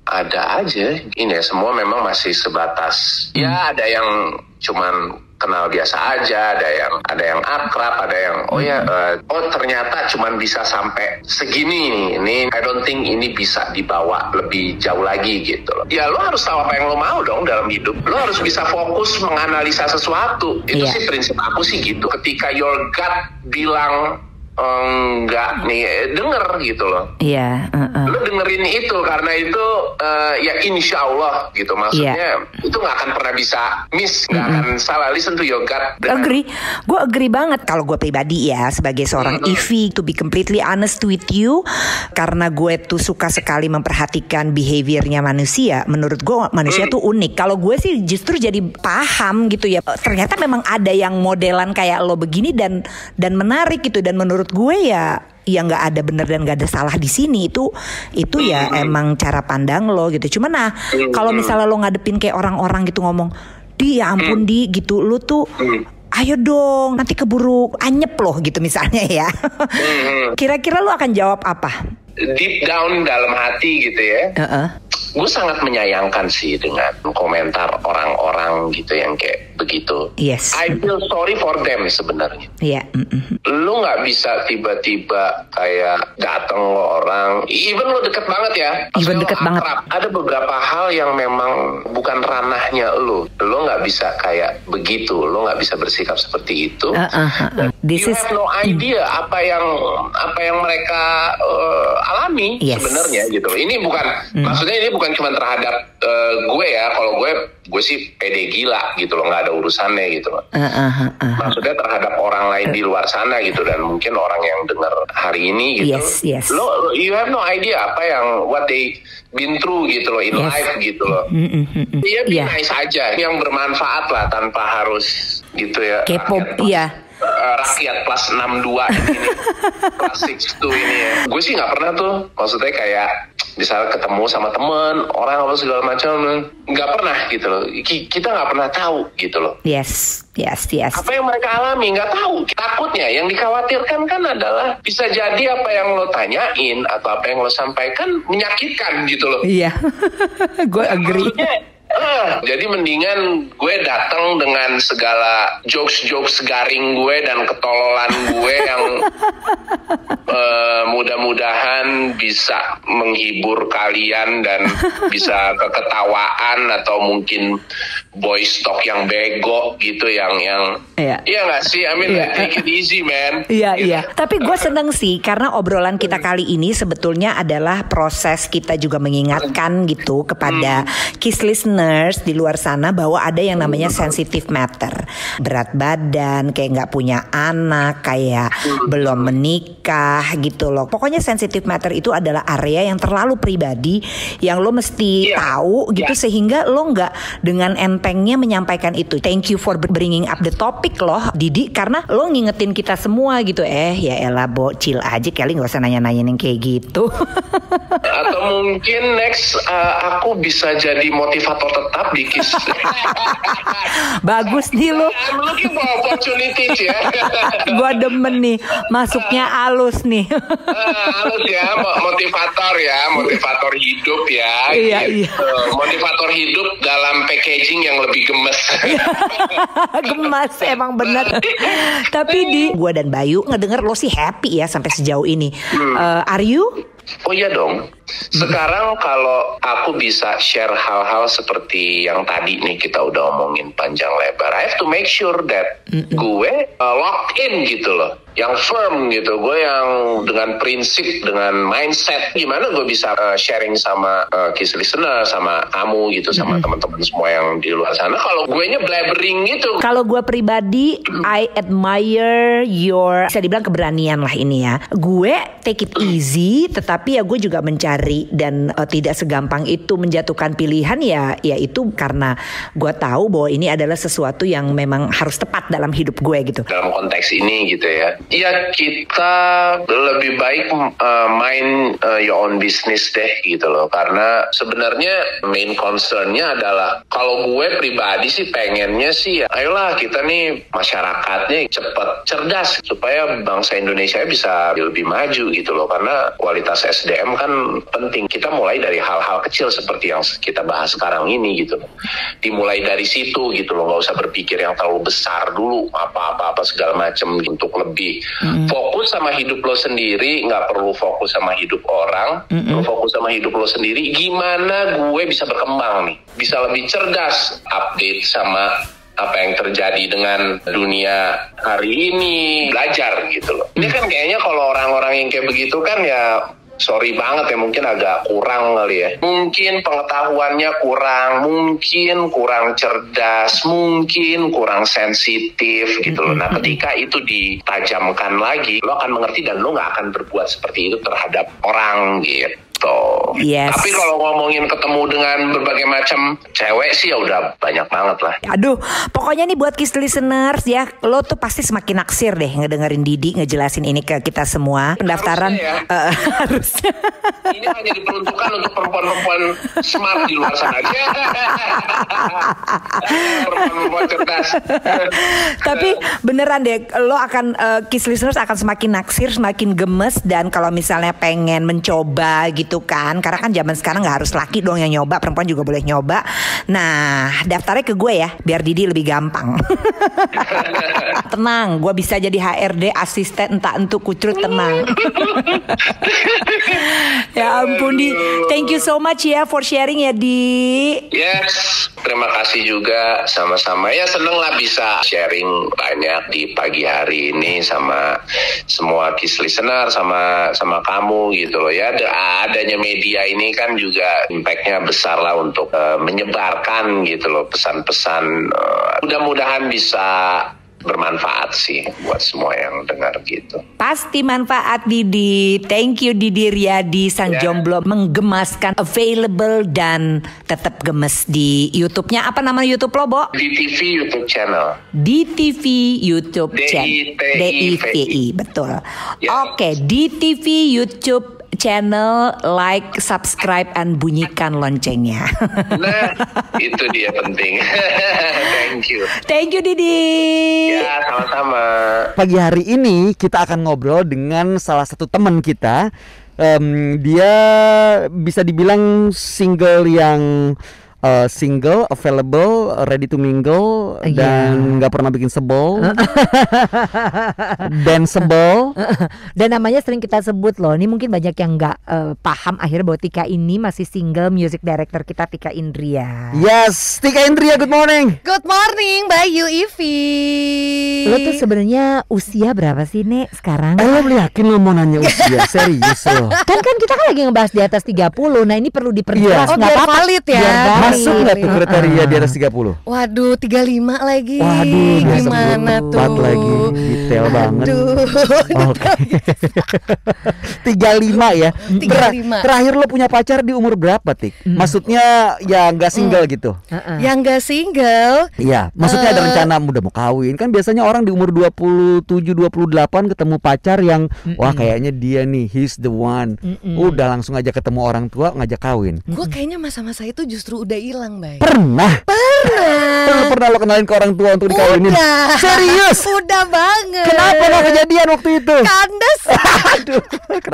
ada aja, ini ya, semua memang masih sebatas, ya ada yang cuman kenal biasa aja, ada yang akrab, ada yang ternyata cuman bisa sampai segini nih. Ini I don't think ini bisa dibawa lebih jauh lagi gitu loh. Ya lo harus tahu apa yang lo mau dong dalam hidup. Lo harus bisa fokus menganalisa sesuatu. Itu sih prinsip aku sih gitu. Ketika your gut bilang enggak nih, denger gitu loh. Iya. Lo dengerin itu karena itu ya insya Allah gitu, maksudnya itu nggak akan pernah bisa miss, nggak akan salah. Listen to your gut. Gue agree banget. Kalau gue pribadi ya sebagai seorang Ivy, to be completely honest with you, karena gue tuh suka sekali memperhatikan behaviornya manusia. Menurut gue manusia tuh unik. Kalau gue sih justru jadi paham gitu ya. Ternyata memang ada yang modelan kayak lo begini dan menarik gitu. Dan menurut gue ya nggak ada benar dan nggak ada salah di sini. Itu ya emang cara pandang lo gitu. Cuman kalau misalnya lo ngadepin kayak orang-orang gitu ngomong, Di ya ampun Di gitu, lo tuh ayo dong nanti keburu anyep loh gitu misalnya ya. Kira-kira lo akan jawab apa? Deep down dalam hati gitu ya. Gue sangat menyayangkan sih dengan komentar orang-orang gitu yang kayak begitu. Yes. I feel sorry for them sebenarnya. Iya. Lu nggak bisa tiba-tiba kayak dateng lo orang, even lo deket banget ya. Even deket banget. Ada beberapa hal yang memang bukan ranahnya lo. Lo nggak bisa kayak begitu. Lo nggak bisa bersikap seperti itu. You have no idea apa yang mereka alami sebenarnya gitu. Ini bukan maksudnya ini bukan cuma terhadap gue ya. Kalau gue sih pede gila gitu loh, nggak ada urusannya gitu loh. Maksudnya terhadap orang lain di luar sana gitu, dan mungkin orang yang dengar hari ini gitu. Yes. Lo you have no idea apa yang what they been through gitu loh in life gitu loh. Dia be nice aja, yang bermanfaat lah tanpa harus gitu ya. K-pop rakyat plus 62 ini plus 62 ini ya. Gue sih nggak pernah tuh, maksudnya kayak misalnya ketemu sama temen orang apa segala macam, nggak pernah gitu loh. Kita nggak pernah tahu gitu loh. Yes. Apa yang mereka alami nggak tahu. Takutnya yang dikhawatirkan kan adalah bisa jadi apa yang lo tanyain atau apa yang lo sampaikan menyakitkan gitu loh. Iya. Gue agree. Jadi mendingan gue datang dengan segala jokes garing gue dan ketololan gue yang mudah-mudahan bisa menghibur kalian dan bisa keketawaan atau mungkin voice talk yang bego gitu yang iya nggak sih? I mean take it easy man. Iya. Tapi gue seneng sih karena obrolan kita kali ini sebetulnya adalah proses kita juga mengingatkan gitu kepada Kiss listeners di luar sana bahwa ada yang namanya sensitive matter. Berat badan, kayak nggak punya anak, kayak belum menikah gitu loh. Pokoknya sensitive matter itu adalah area yang terlalu pribadi yang lo mesti tahu gitu sehingga lo nggak dengan entengnya menyampaikan itu. Thank you for bringing up the topic loh Didi, karena lo ngingetin kita semua gitu. Ya elah Bo, chill aja kali, nggak usah nanya-nanyain yang kayak gitu. Atau mungkin next aku bisa jadi motivator tetap di Kiss. Bagus nih lo. I'm looking for opportunities ya. Gua demen nih, masuknya halus nih. Halus ya, motivator hidup ya. Iya. Motivator hidup dalam packaging yang lebih gemes. Gemas emang bener. Tapi di gua dan Bayu ngedenger lo sih happy ya sampai sejauh ini. Are you? Oh iya dong. Sekarang kalau aku bisa share hal-hal seperti yang tadi nih kita udah omongin panjang lebar, I have to make sure that gue locked in gitu loh, yang firm gitu. Gue yang dengan prinsip, dengan mindset gimana gue bisa sharing sama Kiss listener, sama kamu gitu, sama teman-teman semua yang di luar sana. Kalau gue nya blabbering gitu. Kalau gue pribadi, I admire your, bisa dibilang keberanian lah ini ya. Gue take it easy, tetapi ya gue juga mencari hari dan tidak segampang itu menjatuhkan pilihan ya itu karena gue tahu bahwa ini adalah sesuatu yang memang harus tepat dalam hidup gue gitu. Dalam konteks ini gitu ya. Ya kita lebih baik main your own business deh gitu loh. Karena sebenarnya main concernnya adalah kalau gue pribadi sih pengennya sih ya ayolah kita nih masyarakatnya cepet cerdas supaya bangsa Indonesia bisa lebih maju gitu loh. Karena kualitas SDM kan penting. Kita mulai dari hal-hal kecil seperti yang kita bahas sekarang ini gitu loh. Dimulai dari situ gitu loh, nggak usah berpikir yang terlalu besar dulu apa-apa segala macam untuk lebih fokus sama hidup lo sendiri, nggak perlu fokus sama hidup orang, lo fokus sama hidup lo sendiri. Gimana gue bisa berkembang nih, bisa lebih cerdas, update sama apa yang terjadi dengan dunia hari ini, belajar gitu loh. Ini kan kayaknya kalau orang-orang yang kayak begitu kan ya sorry banget ya, mungkin agak kurang kali ya. Mungkin pengetahuannya kurang, mungkin kurang cerdas, mungkin kurang sensitif gitu loh. Nah ketika itu ditajamkan lagi, lo akan mengerti dan lo gak akan berbuat seperti itu terhadap orang gitu. Yes. Tapi kalau ngomongin ketemu dengan berbagai macam cewek sih ya udah banyak banget lah. Aduh, pokoknya nih buat Kiss listeners ya, lo tuh pasti semakin naksir deh ngedengerin Didi ngejelasin ini ke kita semua. Pendaftaran harusnya. Ini hanya diperuntukkan untuk perempuan-perempuan smart di luar sana. Perempuan-perempuan cerdas. Tapi beneran deh, lo akan Kiss listeners akan semakin naksir, semakin gemes. Dan kalau misalnya pengen mencoba gitu kan, karena kan zaman sekarang nggak harus laki dong yang nyoba, perempuan juga boleh nyoba. Nah daftarnya ke gue ya, biar Didi lebih gampang. Tenang, gue bisa jadi HRD, asisten, entah entu kucrut, tenang. Ya ampun Di, thank you so much ya for sharing ya Di. Yes, terima kasih juga, sama-sama. Ya seneng lah bisa sharing banyak di pagi hari ini sama semua Kiss listener, sama kamu gitu loh ya. Adanya media ini kan juga impactnya besar lah untuk menyebarkan gitu loh pesan-pesan. Mudah-mudahan bisa bermanfaat sih buat semua yang dengar gitu. Pasti manfaat Didi. Thank you Didi Riyadi sang jomblo menggemaskan, available dan tetap gemes di YouTube-nya. Apa nama YouTube lo, Bo? DTV YouTube channel. DTV YouTube channel. DITI, betul. Oke, DTV YouTube channel, like, subscribe, and bunyikan loncengnya. Nah, itu dia penting. Thank you. Thank you Didi. Ya, sama-sama. Pagi hari ini kita akan ngobrol dengan salah satu teman kita. Dia bisa dibilang single yang single, available, ready to mingle, dan nggak pernah bikin sebel, danceable. Dan namanya sering kita sebut loh. Ini mungkin banyak yang nggak paham akhirnya bahwa Tika ini masih single, music director kita Tika Indria. Yes, Tika Indria, good morning. Good morning, Bayu Ivi. Lo tuh sebenarnya usia berapa sih Nek sekarang? Lo yakin lo mau nanya usia? Serius lo? Kan kita kan lagi ngebahas di atas 30. Nah ini perlu diperjelas. Oh, biar valid ya. Masuk nggak tuh kriteria di atas 30? Waduh, 35 lagi. Waduh, gimana tuh? Lagi detail banget. Oke. 35 ya. 35. Terakhir lo punya pacar di umur berapa, Tik? Maksudnya ya nggak single gitu? Yang nggak single. Iya, maksudnya ada rencana udah mau kawin. Kan biasanya orang di umur 27, 28 ketemu pacar yang wah kayaknya dia nih, he's the one. Udah langsung aja ketemu orang tua ngajak kawin. Gue kayaknya masa-masa itu justru udah hilang, Bay. Pernah? Pernah lo kenalin ke orang tua untuk dikawinin? Udah. Serius? Udah banget. Kenapa nggak kejadian waktu itu? Kandas. Aduh,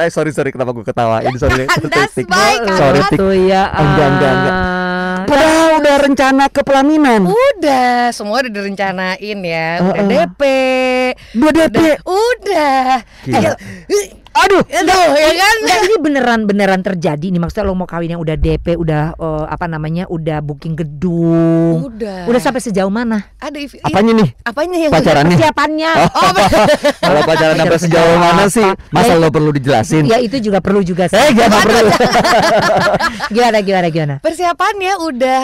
sorry kenapa gue ketawain? Sorry, Kandas, Tik. Bay, Sorry, kandas. Tik. ya. Enggak. Padahal udah rencana ke pelaminan. Udah, semua udah direncanain ya. Udah DP. Dua DP. Udah. Gila. Aduh, ya kan? Enggak, ini beneran terjadi nih. Maksudnya lo mau kawin yang udah DP, udah udah booking gedung. Udah sampai sejauh mana? Ada Apanya nih? Apanya yang Pacarannya? Persiapannya. Kalau pacaran sampai sejauh mana sih? Masa lo perlu dijelasin? Ya itu juga perlu juga sih. Gak perlu. Gimana? Persiapannya udah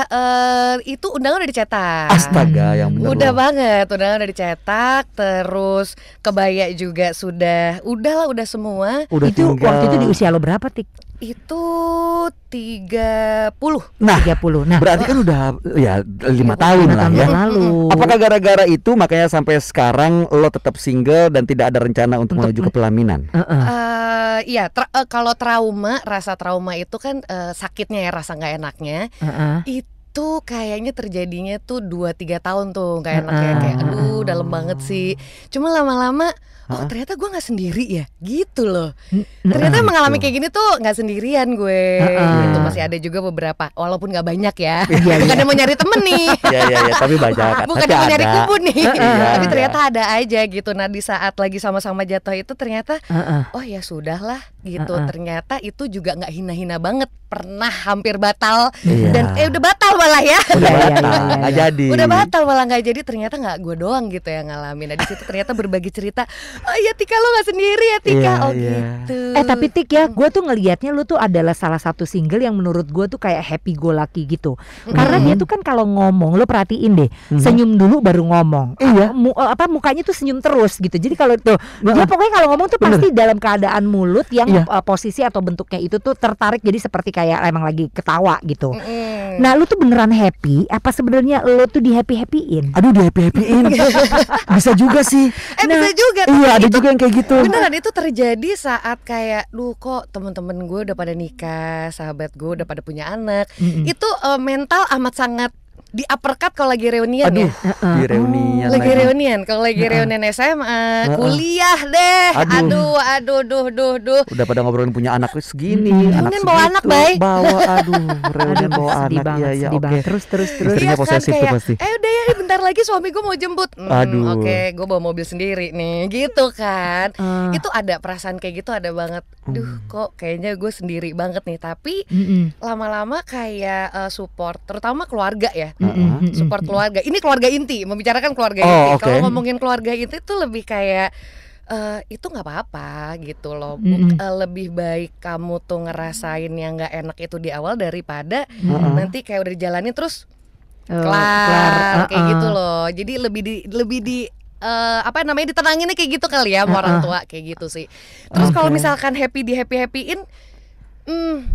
itu undangan udah dicetak. Astaga, yang bener Udah lo. banget, undangan udah dicetak, terus kebaya juga udah semua. Udah Itu tinggal. waktu itu di usia lo berapa, Tik? Itu 30. Nah, 30. Nah, berarti kan udah ya 5 tahun 5 lah tahun ya. yang lalu. Apakah gara-gara itu makanya sampai sekarang lo tetap single dan tidak ada rencana untuk menuju ke pelaminan? Iya, kalau rasa trauma itu kan sakitnya ya, rasa nggak enaknya. Itu kayaknya terjadinya tuh 2-3 tahun tuh nggak enaknya, kayak aduh dalam banget sih. Cuma lama-lama ternyata gue nggak sendiri ya, gitu loh. Ternyata mengalami kayak gini tuh nggak sendirian gue. Gitu, masih ada juga beberapa, walaupun nggak banyak ya. Bukannya mau nyari temen nih. Ya, tapi banyak. Bukan Tapi mau nyari ada. kubu nih. Iya, Tapi iya. ternyata ada aja gitu. Nah di saat lagi sama-sama jatuh itu ternyata, oh ya sudahlah gitu. Ternyata itu juga nggak hina-hina banget. Pernah hampir batal dan udah batal malah ya. Udah Iya, batal, iya, nggak iya. jadi. Udah batal malah nggak jadi. Ternyata nggak gue doang gitu yang ngalamin. Nah di situ ternyata berbagi cerita. Oh iya Tika, lo nggak sendiri ya Tika. Iya, Oh iya. gitu. Tapi Tik ya, gue tuh ngelihatnya lu tuh adalah salah satu single yang menurut gue tuh kayak happy go lucky gitu. Karena dia tuh kan kalau ngomong, lo perhatiin deh, senyum dulu baru ngomong. Iya. Mukanya tuh senyum terus gitu. Jadi kalau tuh dia pokoknya kalau ngomong tuh pasti dalam keadaan mulut yang posisi atau bentuknya itu tuh tertarik, jadi seperti kayak emang lagi ketawa gitu. Nah, lu tuh beneran happy apa sebenarnya lo tuh di happy-happyin? Aduh, di happy-happyin. Bisa juga sih. Bisa juga. Iya, tapi ada itu juga yang kayak gitu. beneran itu terjadi saat kayak, duh kok temen-temen gue udah pada nikah, sahabat gue udah pada punya anak. Itu mental amat sangat di uppercut kalau lagi reunian ya. Di reunian Lagi reunian, kalau lagi reunian SMA, kuliah deh. Aduh. Udah pada ngobrolin punya anak segini, Reunian bawa anak, segitu. Bay. Reunian bawa sedih anak. banget, Iya, sedih oke. banget. Terus. Istrinya posesif tuh kayak, pasti. udah ya bentar lagi suami gue mau jemput. Aduh. Oke, gue bawa mobil sendiri nih, gitu kan. Itu ada perasaan kayak gitu, ada banget. Duh, kok kayaknya gue sendiri banget nih. Tapi lama-lama kayak support, terutama keluarga ya. Support keluarga. Ini keluarga inti, membicarakan keluarga inti. oke. Kalau ngomongin keluarga inti itu lebih kayak itu nggak apa-apa gitu loh. Lebih baik kamu tuh ngerasain yang nggak enak itu di awal daripada nanti kayak udah dijalanin terus kelar kayak gitu loh. Jadi lebih di apa namanya, ditenanginnya kayak gitu kali ya sama orang tua, kayak gitu sih. Terus kalau misalkan di happyin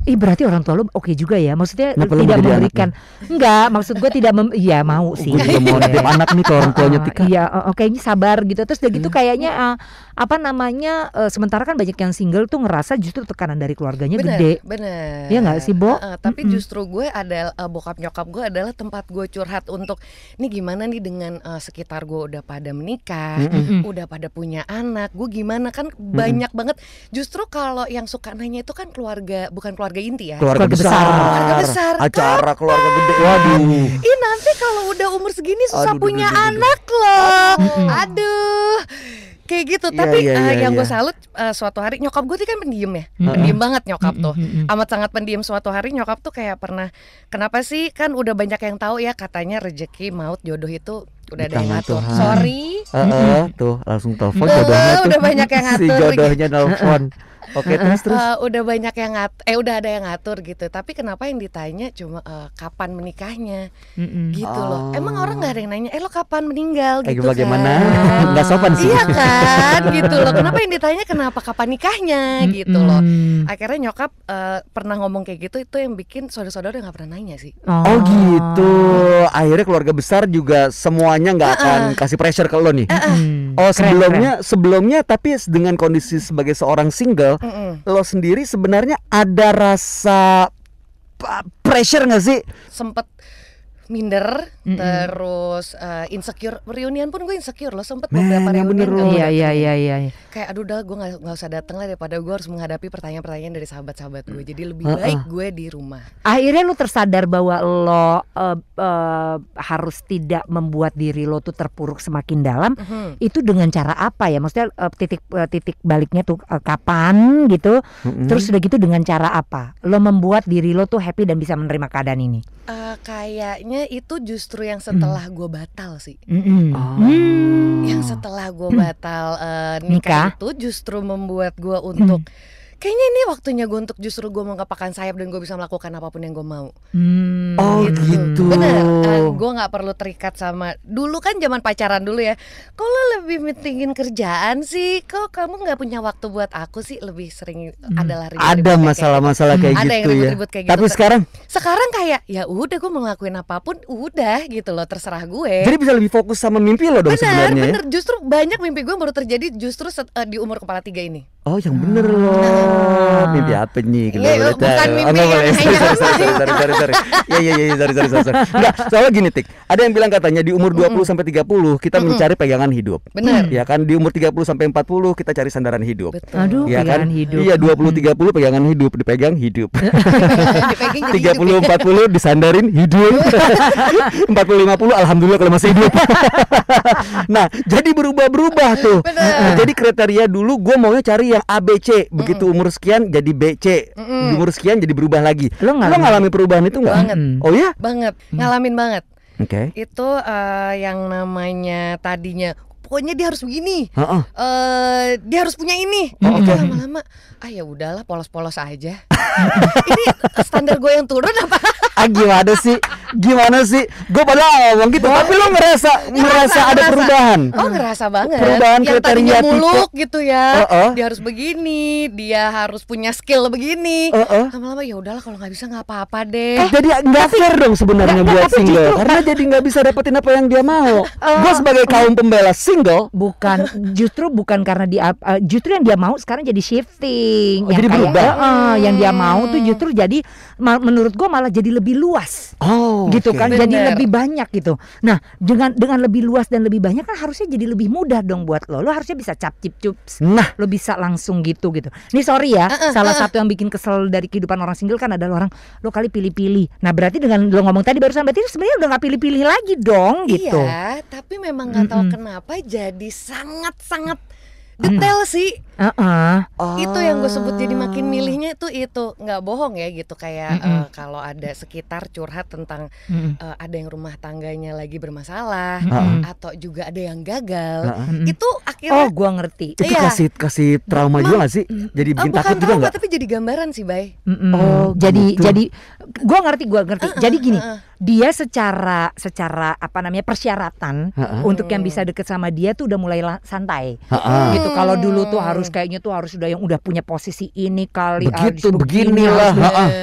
Berarti orang tua lu oke juga ya. Maksudnya Kenapa lu tidak mau jadi memberikan. Enggak, maksud gue tidak iya mau sih. Gue juga mau nitip anak nih ke orang tuanya Tika. Iya, kayaknya sabar gitu. Terus udah gitu kayaknya apa namanya, sementara kan banyak yang single tuh ngerasa justru tekanan dari keluarganya gede. Bener. Iya nggak sih, Bo? Tapi justru gue adalah bokap nyokap gue adalah tempat gue curhat untuk nih gimana nih dengan sekitar gue udah pada menikah, udah pada punya anak. Gue gimana kan banyak banget. Justru kalau yang suka nanya itu kan keluarga, bukan keluarga inti ya. Keluarga besar. Keluarga besar. Acara keluarga gede. Waduh. Ih nanti kalau udah umur segini susah Aduh, punya aduh. anak loh. Aduh. Kayak gitu. Iya, Tapi iya, yang iya. gue salut suatu hari nyokap gue tuh kan pendiam ya. Pendiam banget nyokap tuh. Amat sangat pendiam. Suatu hari nyokap tuh kayak pernah, kenapa sih, kan udah banyak yang tahu ya katanya rezeki maut jodoh itu udah ada yang tangan ngatur. Tuhan. Sorry. Tuh langsung telepon jodohnya tuh. Udah banyak yang Si ngatur. jodohnya nelfon. Oke, terus. Udah banyak yang udah ada yang ngatur gitu. Tapi kenapa yang ditanya cuma kapan menikahnya, gitu loh. Emang orang nggak ada yang nanya, lo kapan meninggal gitu Bagaimana? kan? Nggak sopan sih. Iya kan, gitu loh. Kenapa yang ditanya kenapa kapan nikahnya, gitu loh. Akhirnya nyokap pernah ngomong kayak gitu, itu yang bikin saudara-saudara nggak pernah nanya sih. Oh gitu. Akhirnya keluarga besar juga semuanya nggak akan kasih pressure ke lo nih. Oh sebelumnya tapi dengan kondisi sebagai seorang single, lo sendiri sebenarnya ada rasa pressure nggak sih? Sempet minder, terus insecure. Reunian pun gue insecure loh, sempet beberapa yang bener reunian. lo. kan gue Iya. kayak aduh dah gue nggak usah datang lah, daripada gue harus menghadapi pertanyaan-pertanyaan dari sahabat-sahabat gue. Jadi lebih baik gue di rumah. Akhirnya lu tersadar bahwa lo harus tidak membuat diri lo tuh terpuruk semakin dalam. Itu dengan cara apa ya? Maksudnya titik baliknya tuh kapan gitu? Terus udah gitu dengan cara apa? Lo membuat diri lo tuh happy dan bisa menerima keadaan ini? Kayaknya itu justru yang setelah gue batal sih. Yang setelah gue batal nikah Nikah? itu justru membuat gue untuk kayaknya ini waktunya gue untuk justru gue mengepakkan sayap dan gue bisa melakukan apapun yang gue mau. Oh gitu. Bener, gue nggak perlu terikat sama. Dulu kan zaman pacaran dulu ya. Kok lo lebih pentingin kerjaan sih? Kok kamu nggak punya waktu buat aku sih? Lebih sering adalah ribut-ribut Ada masalah-masalah kayak ada gitu yang ya. ribut-ribut kayak Tapi gitu. sekarang kayak ya udah gue mau ngelakuin apapun, udah gitu loh, terserah gue. jadi bisa lebih fokus sama mimpi lo dong sebenarnya. Bener, justru banyak mimpi gue baru terjadi justru di umur kepala 3 ini. Oh yang bener loh. Mimpi apa nih? Bukan mimpi yang Sorry. Sorry. Enggak, soalnya gini Tik. Ada yang bilang katanya di umur 20 sampai 30 kita mencari pegangan hidup. Bener. Ya kan di umur 30 sampai 40 kita cari sandaran hidup. Betul. Aduh, Ya kan? pegangan hidup. Iya 20 30 pegangan hidup, dipegang hidup. Dipegang jadi 30 40 disandarin hidup. 40 50 alhamdulillah kalau masih hidup. Nah, jadi berubah-berubah tuh. Jadi kriteria dulu gue maunya cari yang ABC, begitu umur sekian jadi BC, umur sekian jadi berubah lagi. Lo ngalamin perubahan itu nggak? Banget. Oh ya? Banget, ngalamin banget. Oke. Itu yang namanya tadinya pokoknya dia harus begini, dia harus punya ini. Lama-lama, ya udahlah polos-polos aja. Ini standar gue yang turun apa? Gimana sih? Gue padahal ngomong gitu, tapi lo ngerasa ada perubahan. Oh ngerasa banget. Perubahan yang kriteria tadinya tipe. muluk gitu ya. Dia harus begini, dia harus punya skill begini. Lama-lama ya udahlah kalau nggak bisa nggak apa-apa deh. Jadi nggak fair dong sebenarnya buat single, karena jadi nggak bisa dapetin apa yang dia mau. Gue sebagai kaum pembela single, bukan karena dia justru yang dia mau sekarang jadi shifting. Jadi berubah. Yang dia mau tuh justru jadi menurut gue malah jadi lebih luas. Gitu kan. Bener. Jadi lebih banyak gitu. Nah, dengan lebih luas dan lebih banyak kan harusnya jadi lebih mudah dong buat lo. Lo harusnya bisa cap cip cups. Nah, Lo bisa langsung gitu. Nih sorry ya, salah satu yang bikin kesel dari kehidupan orang single kan adalah orang lo kali pilih-pilih. Nah, berarti dengan lo ngomong tadi barusan berarti sebenarnya udah nggak pilih-pilih lagi dong gitu. Iya, tapi memang nggak tahu kenapa jadi sangat-sangat detail sih. Itu yang gue sebut jadi makin milihnya itu nggak bohong ya gitu kayak kalau ada sekitar curhat tentang ada yang rumah tangganya lagi bermasalah atau juga ada yang gagal itu akhirnya gue ngerti. itu kasih trauma juga nggak sih? Jadi bikin takut juga nggak? Tapi jadi gambaran sih, Bay. Jadi gue ngerti. Jadi gini, dia secara apa namanya persyaratan untuk yang bisa deket sama dia tuh udah mulai santai. Gitu. Kalau dulu tuh kayaknya tuh harus udah yang udah punya posisi ini kali. Begitu beginilah.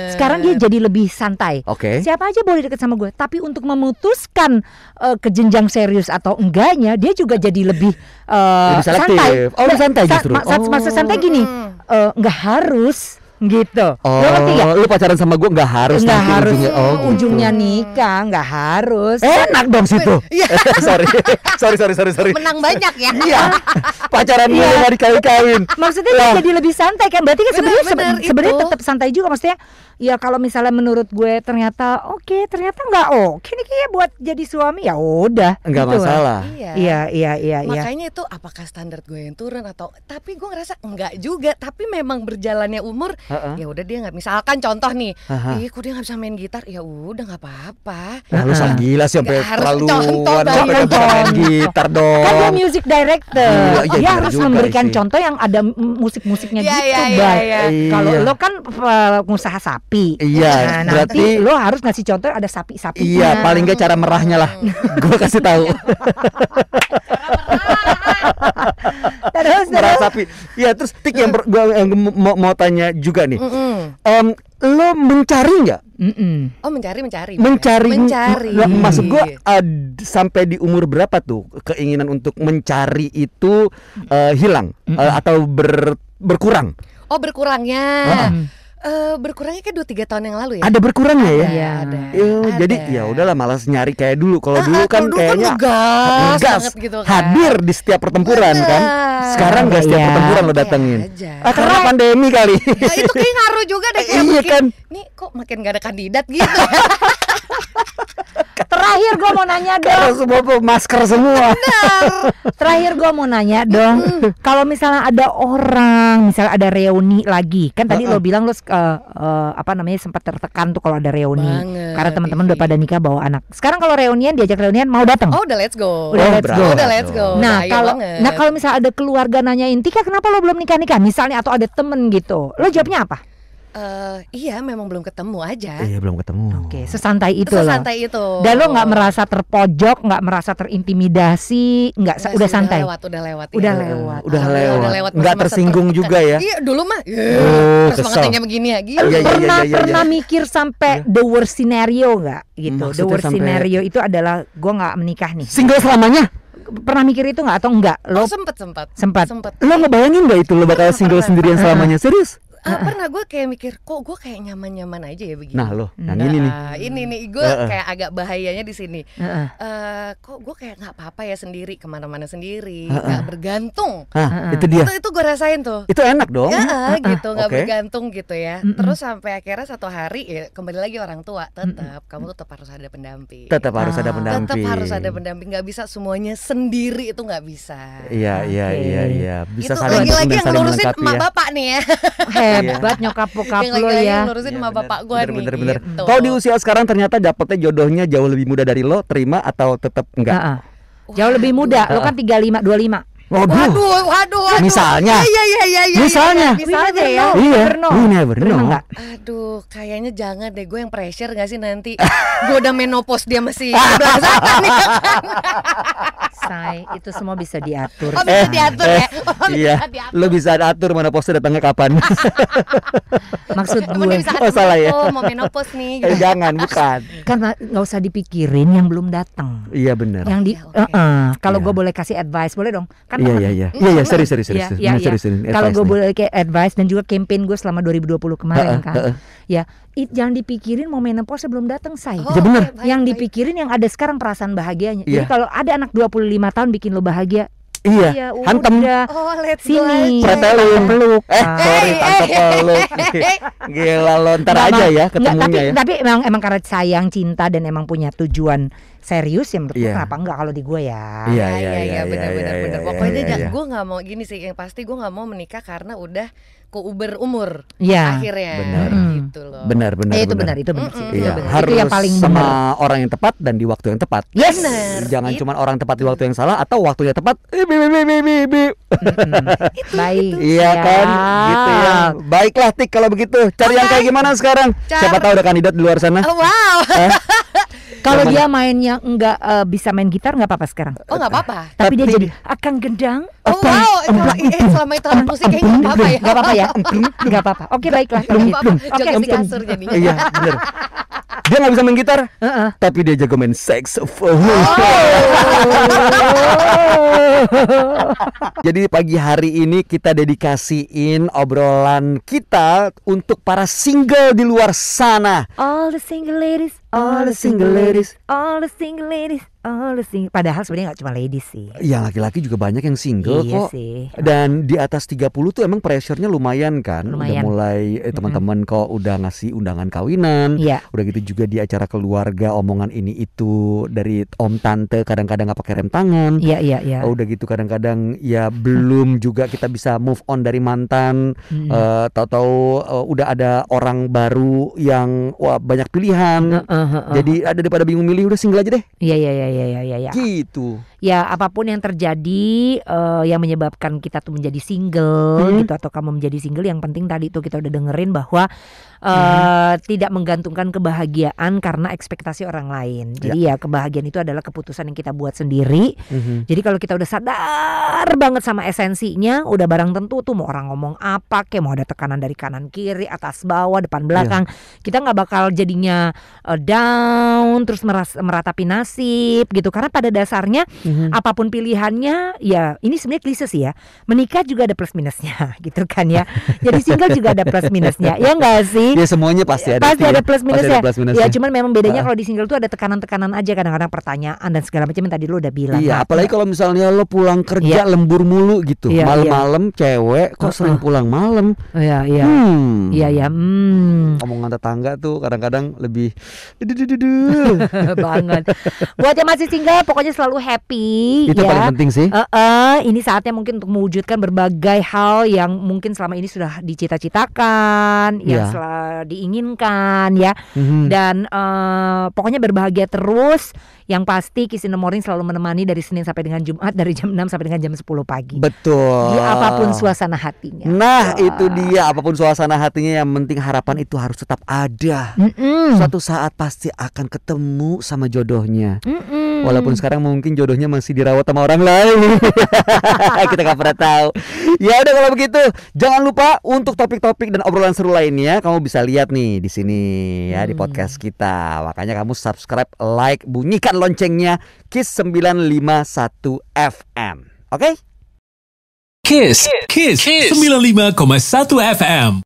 Sekarang dia jadi lebih santai. Siapa aja boleh deket sama gue. Tapi untuk memutuskan ke jenjang serius atau enggaknya, dia juga jadi lebih santai. Lebih santai justru. Masa santai gini, nggak harus. Gitu. Lo ngerti gak? Lo pacaran sama gue nggak harus ujungnya nikah, nggak harus. Enak dong situ. Sorry. Menang banyak ya. Iya. Pacaran gue nggak dikawin-kawin. Maksudnya dia jadi lebih santai kan? Berarti kan sebenarnya itu. tetap santai juga maksudnya. Ya kalau misalnya menurut gue ternyata nggak ini kayaknya buat jadi suami ya udah. Nggak gitu masalah. Iya. Makanya itu apakah standar gue yang turun atau tapi gue ngerasa enggak juga. Tapi memang berjalannya umur ya udah dia nggak, misalkan contoh nih, kok dia nggak bisa main gitar, ya udah nggak apa-apa. Lu gila sih sampai terlaluan sampai main gitar dong. Kan dia music director, Iya, dia harus juga memberikan sih. contoh yang ada musik-musiknya gitu, iya. Kalau lo kan pengusaha sapi, Iya, nah, berarti nanti lo harus ngasih contoh yang ada sapi-sapi. iya, paling gak cara merahnya lah. Gue kasih tahu. Terus Merah sapi. Iya, terus Tik yang gue mau tanya juga nih. Lo mencari nggak? Oh mencari. Maksud gue sampai di umur berapa tuh keinginan untuk mencari itu hilang atau berkurang? Oh berkurangnya. Berkurangnya kayak 2-3 tahun yang lalu ya. Ada berkurangnya ya? Iya, ada. Jadi ya udahlah malas nyari kayak dulu. Kalau dulu kan kayaknya gas banget gitu kan. hadir di setiap pertempuran kan. Sekarang gak setiap pertempuran lo datengin. Karena pandemi kali. Nah, itu kayak ngaruh juga deh kayak iya kan. Nih kok makin gak ada kandidat gitu. Terakhir gue mau nanya Karena dong. semua masker semua. Terakhir gue mau nanya dong. Kalau misalnya ada orang, misalnya ada reuni lagi, kan tadi lo bilang lo sempat tertekan tuh kalau ada reuni. Banget, Karena teman-teman udah pada nikah bawa anak. Sekarang kalau diajak reunian mau datang? Oh, udah let's go. Udah let's go. Nah, Ayo banget. kalau misalnya ada keluarga nanyain, Tika kenapa lo belum nikah misalnya, atau ada temen gitu, lo jawabnya apa? Iya, memang belum ketemu aja. Iya, belum ketemu. Oke, sesantai itu loh. Sesantai itu. Dan lo nggak merasa terpojok, nggak merasa terintimidasi, nggak Enggak udah sih, santai. Udah lewat. Udah ya. lewat. Udah lewat. Nggak masa-masa tersinggung tertekan. juga ya? Iya, dulu mah. Terus kesel. semangatnya begini ya, gitu. Iya. Pernah mikir sampai the worst scenario nggak gitu? The Maksudnya worst sampai- scenario itu adalah gue nggak menikah nih. Single selamanya? Pernah mikir itu nggak atau enggak? Lo Sempet. Lo ngebayangin nggak itu lo bakal single sendirian selamanya? Serius? Pernah gue kayak mikir, kok gue kayak nyaman-nyaman aja ya begini. Nah lo, yang ini nih. Ini nih gue kayak agak bahayanya di sini. Kok gue kayak nggak apa-apa ya sendiri, kemana-mana sendiri, nggak bergantung. Itu dia. Itu gue rasain tuh. Itu enak dong. Gitu, nggak Oke. bergantung gitu ya. Terus sampai akhirnya satu hari ya kembali lagi orang tua, tetap kamu tetap harus ada pendamping. Tetap harus ada Tetap pendamping. harus ada pendamping, nggak bisa semuanya sendiri, itu nggak bisa. Iya. Bisa Itu saling lagi-lagi mendukung dan yang saling ngurusin melengkapi emak ya. bapak nih ya. Hebat nyokap bokap Yang lo lagi-lagi ya. yang ngurusin emak bapak gue nih. Bener. Gitu. Kalau di usia sekarang ternyata dapetnya jodohnya jauh lebih muda dari lo, terima atau tetap enggak? Jauh lebih muda. Lo kan 35, 25. Waduh. Misalnya. Iya. Misalnya. Misalnya ya. Iya. Never know. You never know. Nggak? Aduh, kayaknya jangan deh, gue yang pressure gak sih nanti. Gue udah menopause, dia masih kebelasan nih. Say, itu semua bisa diatur. Oh, bisa diatur ya. Iya. Lo bisa atur mana pose datangnya kapan. Maksud Emang gue dia bisa Oh, salah ya. mau menopause nih. Gitu. Jangan, bukan. karena nggak usah dipikirin yang belum datang. Iya benar. Yang di Oke. kalau Iya. gue boleh kasih advice, boleh dong? Kan Iya. Serius. Iya. Serius. Kalau Advice gue nih. boleh kayak advice dan juga campaign gue selama 2020 kemarin kan, ya jangan dipikirin mau menopause sebelum datang, say. Oh, Iya, benar. oke, baik, Yang baik. dipikirin yang ada sekarang perasaan bahagianya. Iya. Jadi kalau ada anak 25 tahun bikin lo bahagia, Iya. ya Hantem. udah. Oh, let's go Sini, aja. Pretelin. peluk. Sorry, tante peluk. Gila lo, ntar aja ya ketemunya ya. Tapi emang karena sayang, cinta dan emang punya tujuan serius ya, menurut gue Iya. kenapa enggak kalau di gue ya. Iya, benar. Pokoknya iya. gue nggak mau gini sih, yang pasti gue nggak mau menikah karena udah keuber umur Iya. akhirnya. Benar. Gitu loh. Benar. Itu benar sih. Iya, Itu harus yang paling sama benar. orang yang tepat dan di waktu yang tepat. Yes. Benar. Jangan Itu. cuma orang tepat di waktu yang salah atau waktunya tepat. Bi. Baik. Iya kan, gitu ya. Baiklah Tik kalau begitu. Cari yang kayak gimana sekarang? Siapa tahu ada kandidat di luar sana. Oh, wow. Kalau dia mainnya enggak bisa main gitar nggak apa-apa sekarang. Oh, nggak apa-apa. Tapi dia jadi akan gendang. Oh, wow. Selama itu alat musik kayaknya nggak apa-apa ya. Nggak apa-apa ya. Nggak apa-apa. Oke, baiklah. Nggak apa-apa. Oke, Jokes di kasur jadinya. Iya, bener. Dia nggak bisa main gitar, tapi dia jago main saxophone. Jadi pagi hari ini kita dedikasiin obrolan kita untuk para single di luar sana. All the single ladies, All the single ladies. all the single ladies, all the single. Padahal sebenarnya nggak cuma ladies sih. Yang laki-laki juga banyak yang single Iya kok. sih. Dan di atas 30 tuh emang pressure-nya lumayan kan. Lumayan. Udah mulai teman-teman kok udah ngasih undangan kawinan. Iya. Udah gitu juga di acara keluarga omongan ini itu dari om tante kadang-kadang nggak pakai rem tangan. Iya. Udah gitu kadang-kadang ya belum juga kita bisa move on dari mantan. Tahu-tahu udah ada orang baru yang wah banyak pilihan. Jadi ada daripada bingung milih udah single aja deh. Iya. Gitu. Ya apapun yang terjadi yang menyebabkan kita tuh menjadi single gitu, atau kamu menjadi single, yang penting tadi tuh kita udah dengerin bahwa tidak menggantungkan kebahagiaan karena ekspektasi orang lain. Jadi ya kebahagiaan itu adalah keputusan yang kita buat sendiri. Jadi kalau kita udah sadar banget sama esensinya, udah barang tentu tuh mau orang ngomong apa, kayak mau ada tekanan dari kanan kiri, atas bawah, depan belakang, kita nggak bakal jadinya down terus meratapi nasib gitu. Karena pada dasarnya apapun pilihannya, ya ini sebenarnya klise sih ya, menikah juga ada plus minusnya gitu kan ya. Jadi single juga ada plus minusnya, ya nggak sih? Ya semuanya pasti ada. Pasti ada plus minusnya. minusnya. Ya cuman memang bedanya kalau di single tuh ada tekanan-tekanan aja, kadang-kadang pertanyaan dan segala macam yang tadi lu udah bilang. Iya, Nah, apalagi kalau misalnya lo pulang kerja lembur mulu gitu. Iya, Malam-malam cewek kok sering pulang malam. Iya. Hmm. Iya. Omongan tetangga tuh kadang-kadang lebih Banget. Buat yang masih single pokoknya selalu happy. Itu ya. paling penting sih. Ini saatnya mungkin untuk mewujudkan berbagai hal yang mungkin selama ini sudah dicita-citakan, yang diinginkan ya. Dan pokoknya berbahagia terus. Yang pasti Kiss in the Morning selalu menemani dari Senin sampai dengan Jumat, dari jam 6 sampai dengan jam 10 pagi. Betul. Di apapun suasana hatinya. Nah, itu dia, apapun suasana hatinya, yang penting harapan itu harus tetap ada. Suatu saat pasti akan ketemu sama jodohnya. Walaupun sekarang mungkin jodohnya masih dirawat sama orang lain. Kita gak pernah tahu. Ya udah, kalau begitu jangan lupa untuk topik-topik dan obrolan seru lainnya kamu bisa lihat nih di sini ya, di podcast kita. Makanya kamu subscribe, like, bunyikan loncengnya Kiss 951 FM. Oke? Kiss 95,1 FM.